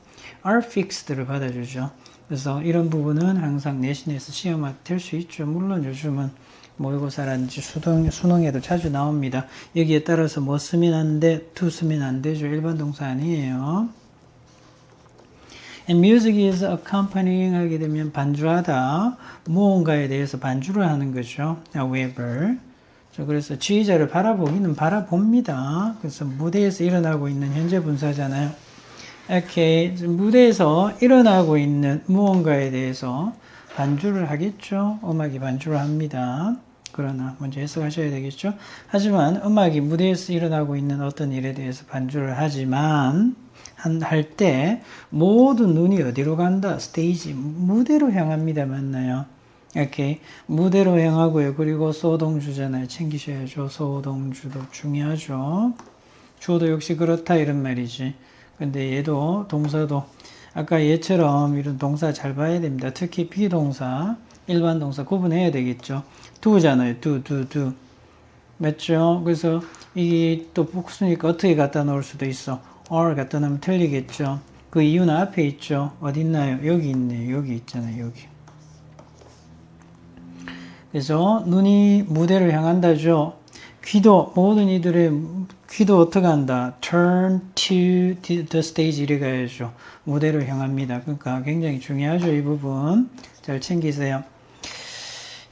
are fixed를 받아주죠. 그래서 이런 부분은 항상 내신에서 시험화 될 수 있죠. 물론 요즘은 모의고사라든지 수능에도 자주 나옵니다. 여기에 따라서 뭐 쓰면 안 돼, to 쓰면 안 되죠. 일반 동사 아니에요. And music is accompanying 하게 되면 반주하다. 무언가에 대해서 반주를 하는 거죠. However. 그래서 지휘자를 바라보기는 바라봅니다. 그래서 무대에서 일어나고 있는 현재 분사잖아요. 이렇게 무대에서 일어나고 있는 무언가에 대해서 반주를 하겠죠. 음악이 반주를 합니다. 그러나 먼저 해석하셔야 되겠죠. 하지만 음악이 무대에서 일어나고 있는 어떤 일에 대해서 반주를 하지만 할 때 모든 눈이 어디로 간다? 스테이지, 무대로 향합니다. 맞나요? 이렇게 무대로 향하고요. 그리고 소동주잖아요. 챙기셔야죠. 소동주도 중요하죠. 주어도 역시 그렇다 이런 말이지. 근데 얘도 동사도 아까 얘처럼 이런 동사 잘 봐야 됩니다. 특히 비동사, 일반 동사 구분해야 되겠죠. do잖아요. do. 맞죠? 그래서 이게 또 복수니까 어떻게 갖다 놓을 수도 있어. or 갖다 놓으면 틀리겠죠. 그 이유는 앞에 있죠. 어디 있나요? 여기 있네요. 여기 있잖아요. 여기. 그래서 눈이 무대를 향한다죠. 귀도 모든 이들의 귀도 어떻게 한다? Turn to the stage 이래 가야죠. 무대로 향합니다. 그러니까 굉장히 중요하죠. 이 부분 잘 챙기세요.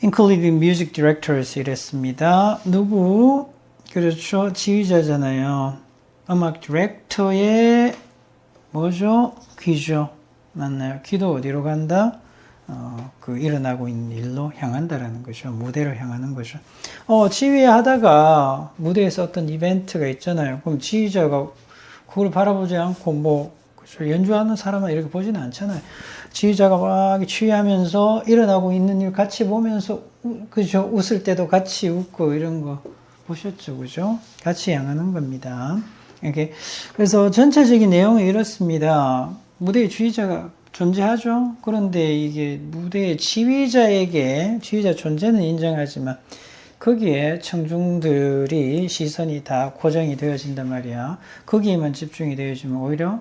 Including music directors 이랬습니다. 누구? 그렇죠. 지휘자잖아요. 음악 디렉터의 뭐죠? 귀죠. 맞나요? 귀도 어디로 간다? 그 일어나고 있는 일로 향한다라는 거죠. 무대로 향하는 거죠. 지휘하다가 무대에서 어떤 이벤트가 있잖아요. 그럼 지휘자가 그걸 바라보지 않고 뭐 그렇죠. 연주하는 사람은 이렇게 보지는 않잖아요. 지휘자가 막 취하면서 일어나고 있는 일 같이 보면서 그죠? 웃을 때도 같이 웃고 이런 거 보셨죠, 그죠? 같이 향하는 겁니다. 이렇게 그래서 전체적인 내용은 이렇습니다. 무대의 지휘자가 존재하죠. 그런데 이게 무대의 지휘자에게 지휘자 존재는 인정하지만 거기에 청중들이 시선이 다 고정이 되어진단 말이야. 거기에만 집중이 되어지면 오히려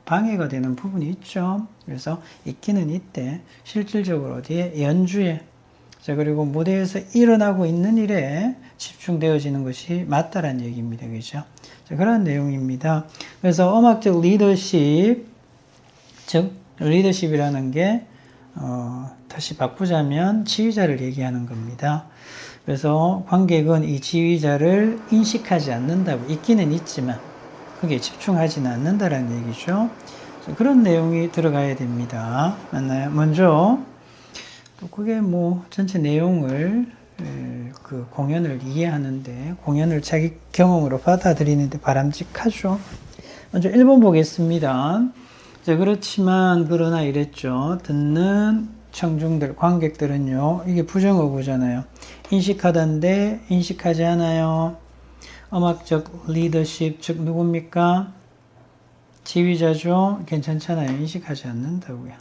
방해가 되는 부분이 있죠. 그래서 있기는 있대. 실질적으로 어디에? 연주에. 자, 그리고 무대에서 일어나고 있는 일에 집중되어지는 것이 맞다라는 얘기입니다. 그죠? 자, 그런 내용입니다. 그래서 음악적 리더십, 즉, 리더십이라는 게, 다시 바꾸자면 지휘자를 얘기하는 겁니다. 그래서 관객은 이 지휘자를 인식하지 않는다고, 있기는 있지만, 그게 집중하지는 않는다라는 얘기죠. 자, 그런 내용이 들어가야 됩니다. 맞나요? 먼저, 또 그게 뭐 전체 내용을 그 공연을 이해하는데 공연을 자기 경험으로 받아들이는데 바람직하죠. 먼저 1번 보겠습니다. 자, 그렇지만 그러나 이랬죠. 듣는 청중들, 관객들은요. 이게 부정어구잖아요. 인식하던데 인식하지 않아요. 음악적 리더십, 즉 누굽니까? 지휘자죠. 괜찮잖아요. 인식하지 않는다고요.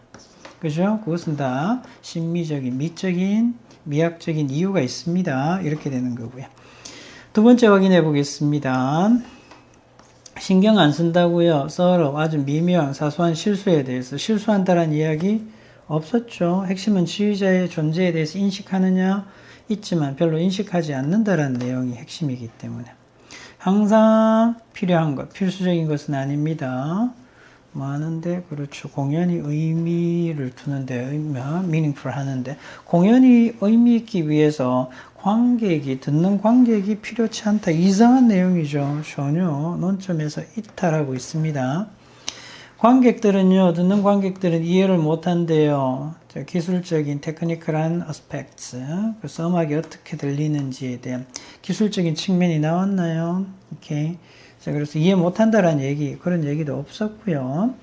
그죠? 그것은 다 심미적인, 미적인, 미학적인 이유가 있습니다. 이렇게 되는 거고요. 두 번째 확인해 보겠습니다. 신경 안 쓴다고요. 썰어 아주 미묘한 사소한 실수에 대해서 실수한다라는 이야기 없었죠. 핵심은 지휘자의 존재에 대해서 인식하느냐 있지만 별로 인식하지 않는다라는 내용이 핵심이기 때문에 항상 필요한 것, 필수적인 것은 아닙니다. 뭐 하는데 그렇죠. 공연이 의미를 두는데 meaningful 하는데 공연이 의미 있기 위해서 관객이 듣는 관객이 필요치 않다. 이상한 내용이죠. 전혀 논점에서 이탈하고 있습니다. 관객들은요, 듣는 관객들은 이해를 못한대요. 기술적인 테크니컬한 어스펙트, 그래서 음악이 어떻게 들리는지에 대한 기술적인 측면이 나왔나요? 오케이. 자, 그래서 이해 못한다라는 얘기, 그런 얘기도 없었고요.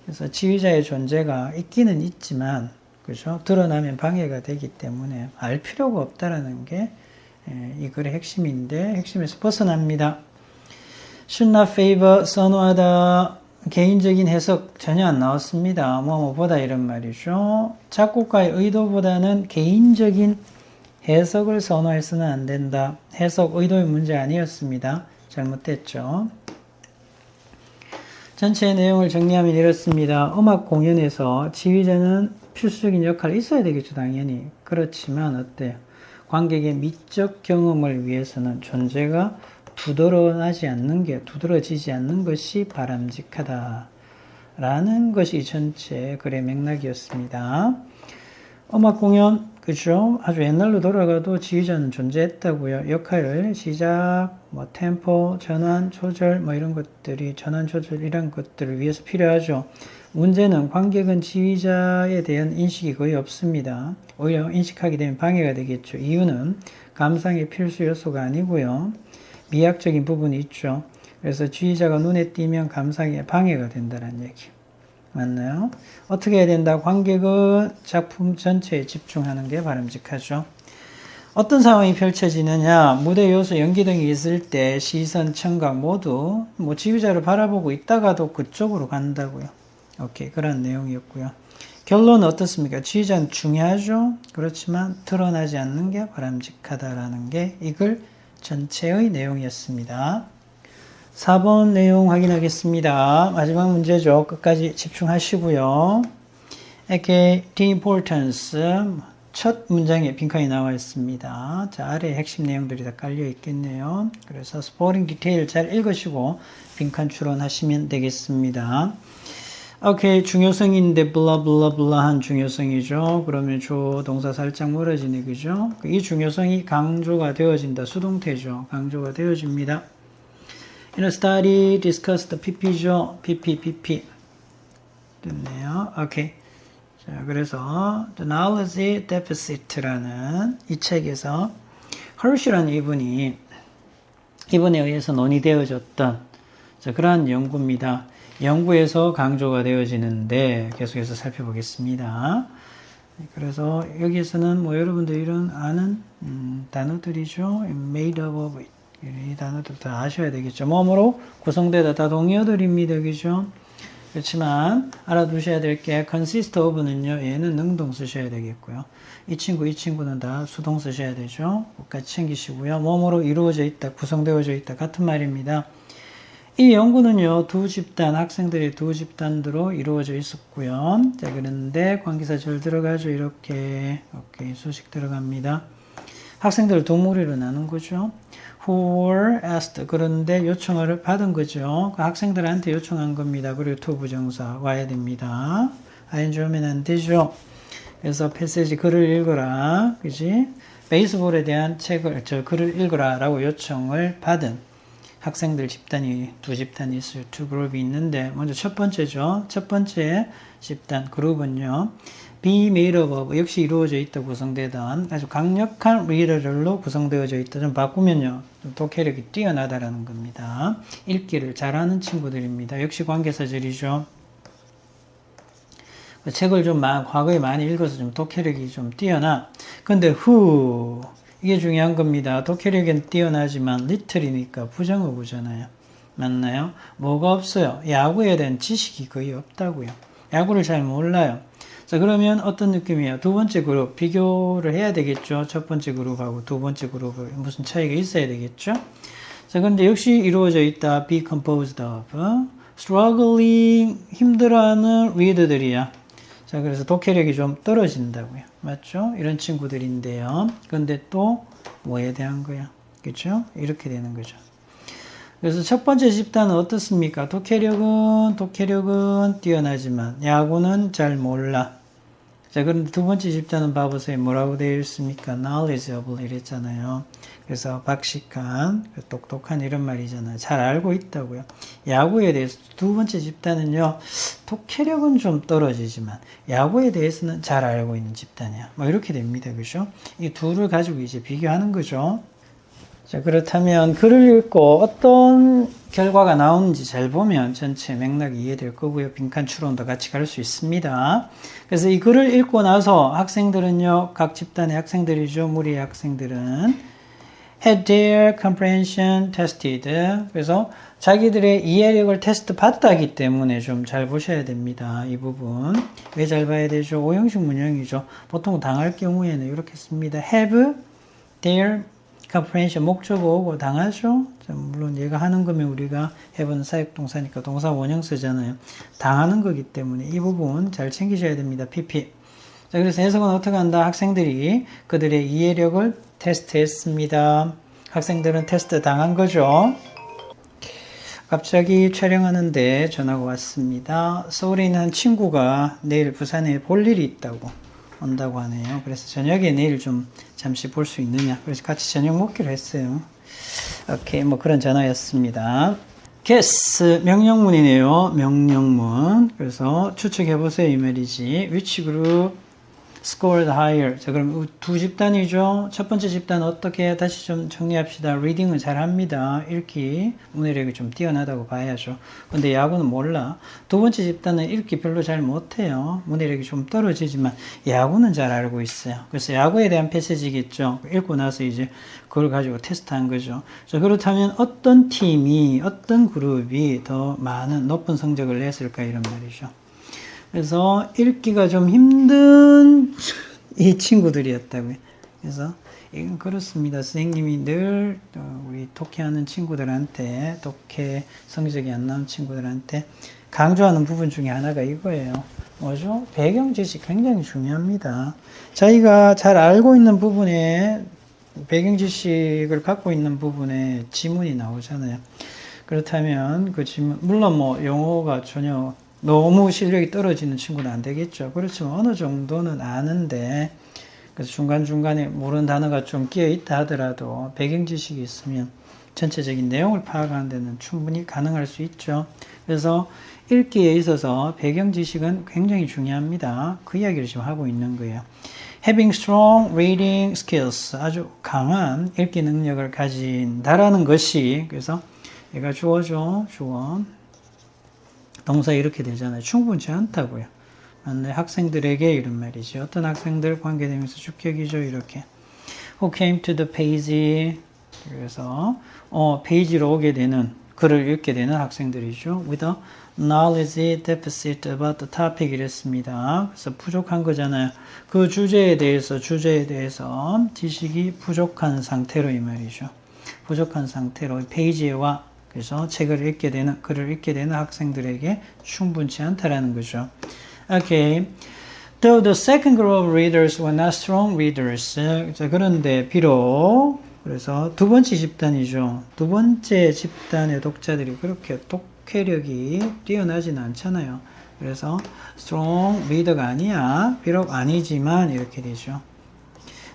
그래서 지휘자의 존재가 있기는 있지만, 그죠? 드러나면 방해가 되기 때문에 알 필요가 없다라는 게 이 글의 핵심인데, 핵심에서 벗어납니다. should not favor, 선호하다. 개인적인 해석 전혀 안 나왔습니다. 뭐보다 이런 말이죠. 작곡가의 의도보다는 개인적인 해석을 선호해서는 안 된다. 해석 의도의 문제 아니었습니다. 잘못됐죠. 전체 내용을 정리하면 이렇습니다. 음악 공연에서 지휘자는 필수적인 역할이 있어야 되겠죠. 당연히. 그렇지만 어때요? 관객의 미적 경험을 위해서는 존재가 두드러지지 않는 것이 바람직하다. 라는 것이 전체 글의 맥락이었습니다. 음악 공연, 그죠? 아주 옛날로 돌아가도 지휘자는 존재했다고요. 역할을 시작, 템포, 전환, 조절, 이런 것들이, 전환, 조절, 이런 것들을 위해서 필요하죠. 문제는 관객은 지휘자에 대한 인식이 거의 없습니다. 오히려 인식하게 되면 방해가 되겠죠. 이유는 감상의 필수 요소가 아니고요. 미학적인 부분이 있죠. 그래서 지휘자가 눈에 띄면 감상에 방해가 된다는 얘기. 맞나요? 어떻게 해야 된다? 관객은 작품 전체에 집중하는 게 바람직하죠. 어떤 상황이 펼쳐지느냐? 무대 요소, 연기 등이 있을 때 시선, 청각 모두 지휘자를 바라보고 있다가도 그쪽으로 간다고요. 오케이, 그런 내용이었고요. 결론은 어떻습니까? 지휘자는 중요하죠. 그렇지만 드러나지 않는 게 바람직하다라는 게 이 글 전체의 내용이었습니다. 4번 내용 확인하겠습니다. 마지막 문제죠. 끝까지 집중하시고요. 이렇게 the importance 첫 문장에 빈칸이 나와 있습니다. 자, 아래에 핵심 내용들이 다 깔려 있겠네요. 그래서 스포링 디테일 잘 읽으시고 빈칸 추론하시면 되겠습니다. 오케이, 중요성인데 블라블라블라한 중요성이죠. 그러면 조 동사 살짝 멀어지네, 그죠? 이 중요성이 강조가 되어진다. 수동태죠. 강조가 되어집니다. In a study discussed PP죠. PP. 됐네요. 오케이. 자, 그래서 The Knowledge Deficit라는 이 책에서 헐시라는 이분에 의해서 논의되어졌던 그러한 연구입니다. 연구에서 강조가 되어지는데 계속해서 살펴보겠습니다. 그래서 여기에서는 여러분들 이런 아는 단어들이죠. made up of it. 이 단어들 다 아셔야 되겠죠. 뭐뭐로 구성되다 다 동의어들입니다. 그죠? 그렇지만 알아두셔야 될 게 consist of는요. 얘는 능동 쓰셔야 되겠고요. 이 친구는 다 수동 쓰셔야 되죠. 끝까지 챙기시고요. 뭐뭐로 이루어져 있다, 구성되어져 있다 같은 말입니다. 이 연구는요, 학생들이 두 집단으로 이루어져 있었고요. 자, 그런데 관계사 절 들어가죠. 이렇게. 오케이, 수식 들어갑니다. 학생들을 두 무리로 나눈 거죠. Who were asked. 그런데 요청을 받은 거죠. 그 학생들한테 요청한 겁니다. 그리고 to 부정사 와야 됩니다. ing 오면 안 되죠. 그래서 패시지 글을 읽어라. 그지? 베이스볼에 대한 글을 읽어라 라고 요청을 받은 학생들 두 집단이 있어요. 두 그룹이 있는데, 먼저 첫 번째죠. 첫 번째 집단, 그룹은요. be made up of, 역시 이루어져 있다, 구성되던 아주 강력한 리더들로 구성되어져 있다. 좀 바꾸면요. 좀 독해력이 뛰어나다라는 겁니다. 읽기를 잘하는 친구들입니다. 역시 관계사절이죠. 책을 좀 과거에 많이 읽어서 좀 독해력이 좀 뛰어나. 근데 who, 이게 중요한 겁니다. 독해력은 뛰어나지만 little이니까 부정어구잖아요. 맞나요? 뭐가 없어요? 야구에 대한 지식이 거의 없다고요. 야구를 잘 몰라요. 자, 그러면 어떤 느낌이에요? 두 번째 그룹 비교를 해야 되겠죠. 첫 번째 그룹하고 두 번째 그룹을 무슨 차이가 있어야 되겠죠. 자, 근데 역시 이루어져 있다. be composed of. struggling, 힘들어하는 reader들이야. 자, 그래서 독해력이 좀 떨어진다고요. 맞죠? 이런 친구들인데요. 근데 또 뭐에 대한 거야? 그렇죠? 이렇게 되는 거죠. 그래서 첫 번째 집단은 어떻습니까? 독해력은 뛰어나지만 야구는 잘 몰라. 자, 그런데 두 번째 집단은 봐보세요. 뭐라고 되어 있습니까? knowledgeable 이랬잖아요. 그래서 박식한, 똑똑한 이런 말이잖아요. 잘 알고 있다고요. 야구에 대해서 두 번째 집단은요, 독해력은 좀 떨어지지만 야구에 대해서는 잘 알고 있는 집단이야. 뭐 이렇게 됩니다. 그죠? 이 둘을 가지고 이제 비교하는 거죠. 자, 그렇다면 글을 읽고 어떤 결과가 나오는지 잘 보면 전체 맥락이 이해될 거고요. 빈칸 추론도 같이 갈 수 있습니다. 그래서 이 글을 읽고 나서 학생들은요, 각 집단의 학생들이죠. 무리의 학생들은 had their comprehension tested. 그래서 자기들의 이해력을 테스트 받다기 때문에 좀 잘 보셔야 됩니다. 이 부분. 왜 잘 봐야 되죠? 오형식 문형이죠. 보통 당할 경우에는 이렇게 씁니다. have their comprehension 목적어고 당하죠. 물론 얘가 하는 거면 우리가 have는 사역동사니까 동사 원형 쓰잖아요. 당하는 거기 때문에 이 부분 잘 챙기셔야 됩니다. PP. 자, 그래서 해석은 어떻게 한다? 학생들이 그들의 이해력을 테스트했습니다. 학생들은 테스트 당한 거죠. 갑자기 촬영하는데 전화가 왔습니다. 서울에 있는 한 친구가 내일 부산에 볼 일이 있다고 온다고 하네요. 그래서 저녁에 내일 좀 잠시 볼 수 있느냐. 그래서 같이 저녁 먹기로 했어요. 오케이, 뭐 그런 전화였습니다. guess, 명령문이네요. 명령문. 그래서 추측해보세요. 이 말이지. which group scored higher. 자, 그럼 두 집단이죠. 첫 번째 집단 어떻게 다시 좀 정리합시다. 리딩은 잘합니다. 읽기, 문해력이 좀 뛰어나다고 봐야죠. 근데 야구는 몰라. 두 번째 집단은 읽기 별로 잘 못해요. 문해력이 좀 떨어지지만 야구는 잘 알고 있어요. 그래서 야구에 대한 메시지겠죠. 읽고 나서 이제 그걸 가지고 테스트한 거죠. 자, 그렇다면 어떤 팀이, 어떤 그룹이 더 많은 높은 성적을 냈을까 이런 말이죠. 그래서 읽기가 좀 힘든 이 친구들이었다고요. 그래서 이건 그렇습니다. 선생님이 늘 우리 독해하는 친구들한테, 독해 성적이 안 나온 친구들한테 강조하는 부분 중에 하나가 이거예요. 뭐죠? 배경 지식 굉장히 중요합니다. 자기가 잘 알고 있는 부분에 배경 지식을 갖고 있는 부분에 지문이 나오잖아요. 그렇다면 그 지문, 물론 뭐 영어가 전혀 너무 실력이 떨어지는 친구는 안 되겠죠. 그렇지만 어느 정도는 아는데, 그래서 중간중간에 모르는 단어가 좀 끼어 있다 하더라도 배경 지식이 있으면 전체적인 내용을 파악하는 데는 충분히 가능할 수 있죠. 그래서 읽기에 있어서 배경 지식은 굉장히 중요합니다. 그 이야기를 지금 하고 있는 거예요. Having strong reading skills, 아주 강한 읽기 능력을 가진다라는 것이, 그래서 얘가 주어죠. 주어. 동사 이렇게 되잖아요. 충분치 않다고요. 네, 학생들에게 이런 말이죠. 어떤 학생들 관계되면서 주격이죠. 이렇게. Who came to the page. 그래서 페이지로 오게 되는, 글을 읽게 되는 학생들이죠. With a knowledge deficit about the topic 이랬습니다. 그래서 부족한 거잖아요. 그 주제에 대해서 지식이 부족한 상태로 이 말이죠. 부족한 상태로 페이지에 와. 그래서 책을 읽게 되는, 글을 읽게 되는 학생들에게 충분치 않다라는 거죠. Okay. Though the second group of readers were not strong readers. 자, 그런데 비록, 그래서 두 번째 집단이죠. 두 번째 집단의 독자들이 그렇게 독해력이 뛰어나지는 않잖아요. 그래서 strong reader가 아니야. 비록 아니지만 이렇게 되죠.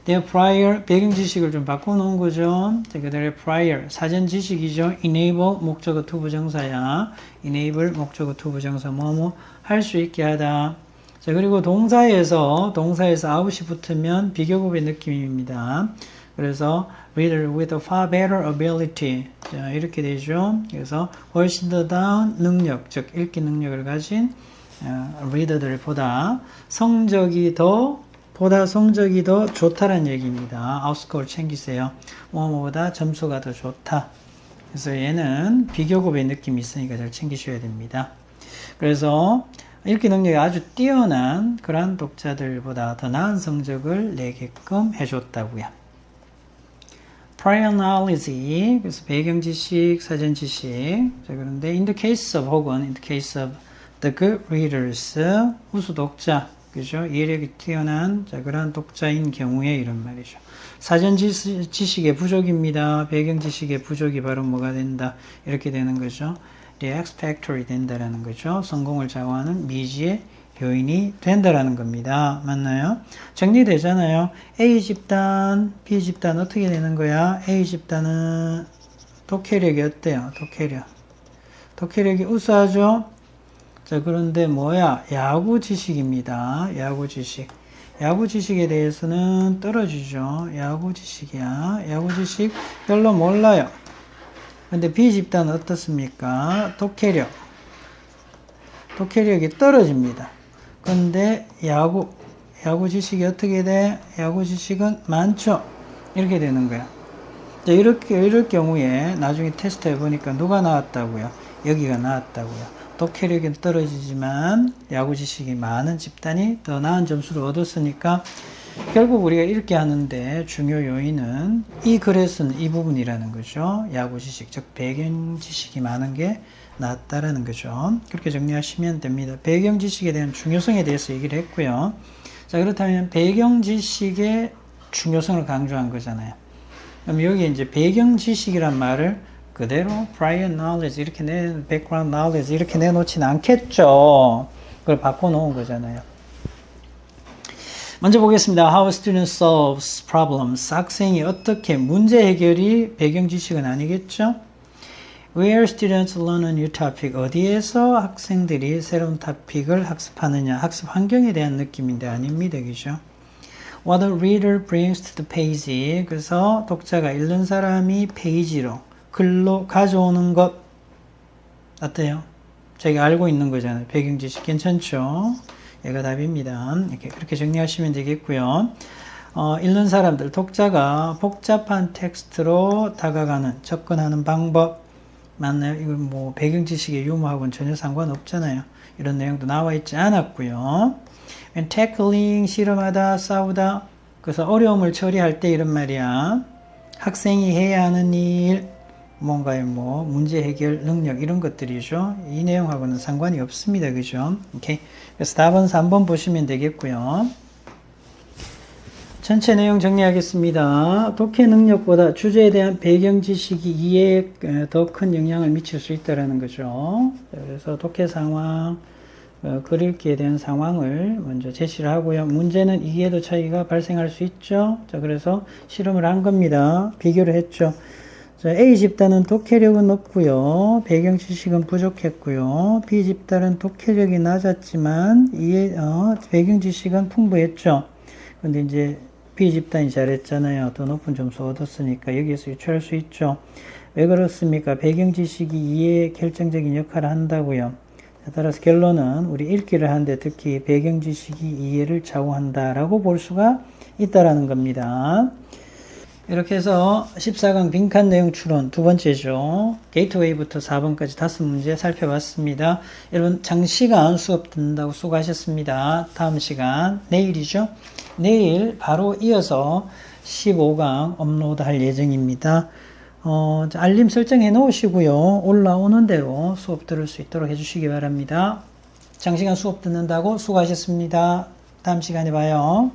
Their prior, 배경 지식을 좀 바꿔놓은 거죠. 그들의 prior, 사전 지식이죠. enable, 목적어 투부정사야. enable, 목적어 투부정사, 뭐뭐 할 수 있게 하다. 자, 그리고 동사에서 out이 붙으면 비교급의 느낌입니다. 그래서 reader with a far better ability. 자, 이렇게 되죠. 그래서 훨씬 더 나은 능력, 즉 읽기 능력을 가진 reader들보다 성적이 더 좋다라는 얘기입니다. 아웃스코어를 챙기세요. 뭐뭐보다 점수가 더 좋다. 그래서 얘는 비교급의 느낌이 있으니까 잘 챙기셔야 됩니다. 그래서 읽기 능력이 아주 뛰어난 그런 독자들보다 더 나은 성적을 내게끔 해줬다고요. prior knowledge, 그래서 배경 지식, 사전 지식. 자, 그런데 in the case of 혹은 in the case of the good readers, 우수 독자, 그죠? 이해력이 뛰어난 자, 그런 독자인 경우에 이런 말이죠. 사전 지식의 부족입니다. 배경 지식의 부족이 바로 뭐가 된다? 이렇게 되는 거죠. The X factor이 된다라는 거죠. 성공을 좌우하는 미지의 요인이 된다라는 겁니다. 맞나요? 정리되잖아요. A 집단, B 집단 어떻게 되는 거야? A 집단은 독해력이 어때요? 독해력이 우수하죠? 자, 그런데 뭐야? 야구 지식입니다. 야구 지식. 야구 지식에 대해서는 떨어지죠. 야구 지식이야. 야구 지식 별로 몰라요. 근데 B 집단은 어떻습니까? 독해력이 떨어집니다. 근데 야구 지식이 어떻게 돼? 야구 지식은 많죠. 이렇게 되는 거야. 자, 이럴 경우에 나중에 테스트 해보니까 누가 나왔다고요? 여기가 나왔다고요. 독해력은 떨어지지만 야구 지식이 많은 집단이 더 나은 점수를 얻었으니까 결국 우리가 읽게 하는데 중요 요인은 이 글에 쓴 이 부분이라는 거죠. 야구 지식, 즉 배경 지식이 많은 게 낫다라는 거죠. 그렇게 정리하시면 됩니다. 배경 지식에 대한 중요성에 대해서 얘기를 했고요. 자, 그렇다면 배경 지식의 중요성을 강조한 거잖아요. 그럼 여기 이제 배경 지식이란 말을 그대로 prior knowledge 이렇게 background knowledge 이렇게 내놓지는 않겠죠. 그걸 바꿔놓은 거잖아요. 먼저 보겠습니다. How a student solves problems. 학생이 어떻게 문제 해결이 배경 지식은 아니겠죠? Where students learn a new topic. 어디에서 학생들이 새로운 토픽을 학습하느냐. 학습 환경에 대한 느낌인데 아닙니다. 그죠? What the reader brings to the page. 그래서 독자가 읽는 사람이 페이지로 글로 가져오는 것 어때요? 저희가 알고 있는 거잖아요. 배경 지식 괜찮죠? 얘가 답입니다. 이렇게 그렇게 정리하시면 되겠고요. 읽는 사람들, 독자가 복잡한 텍스트로 다가가는 접근하는 방법 맞나요? 이거 뭐 배경 지식의 유무하고는 전혀 상관없잖아요. 이런 내용도 나와 있지 않았고요. And tackling 실험하다, 싸우다. 그래서 어려움을 처리할 때 이런 말이야. 학생이 해야 하는 일, 뭔가의 뭐 문제 해결 능력 이런 것들이죠. 이 내용하고는 상관이 없습니다. 그죠? 오케이. 그래서 답은 3번 보시면 되겠고요. 전체 내용 정리하겠습니다. 독해 능력보다 주제에 대한 배경 지식이 이해에 더 큰 영향을 미칠 수 있다는 거죠. 그래서 독해 상황, 글 읽기에 대한 상황을 먼저 제시를 하고요. 문제는 이해도 차이가 발생할 수 있죠. 자, 그래서 실험을 한 겁니다. 비교를 했죠. 자, A 집단은 독해력은 높고요. 배경 지식은 부족했고요. B 집단은 독해력이 낮았지만 배경 지식은 풍부했죠. 근데 이제 B 집단이 잘했잖아요. 더 높은 점수 얻었으니까 여기에서 유추할 수 있죠. 왜 그렇습니까? 배경 지식이 이해에 결정적인 역할을 한다고요. 따라서 결론은 우리 읽기를 하는데 특히 배경 지식이 이해를 좌우한다라고 볼 수가 있다라는 겁니다. 이렇게 해서 14강 빈칸 내용 추론 두 번째죠. 게이트웨이부터 4번까지 5문제 살펴봤습니다. 여러분 장시간 수업 듣는다고 수고하셨습니다. 다음 시간 내일이죠. 내일 바로 이어서 15강 업로드 할 예정입니다. 알림 설정해 놓으시고요. 올라오는 대로 수업 들을 수 있도록 해주시기 바랍니다. 장시간 수업 듣는다고 수고하셨습니다. 다음 시간에 봐요.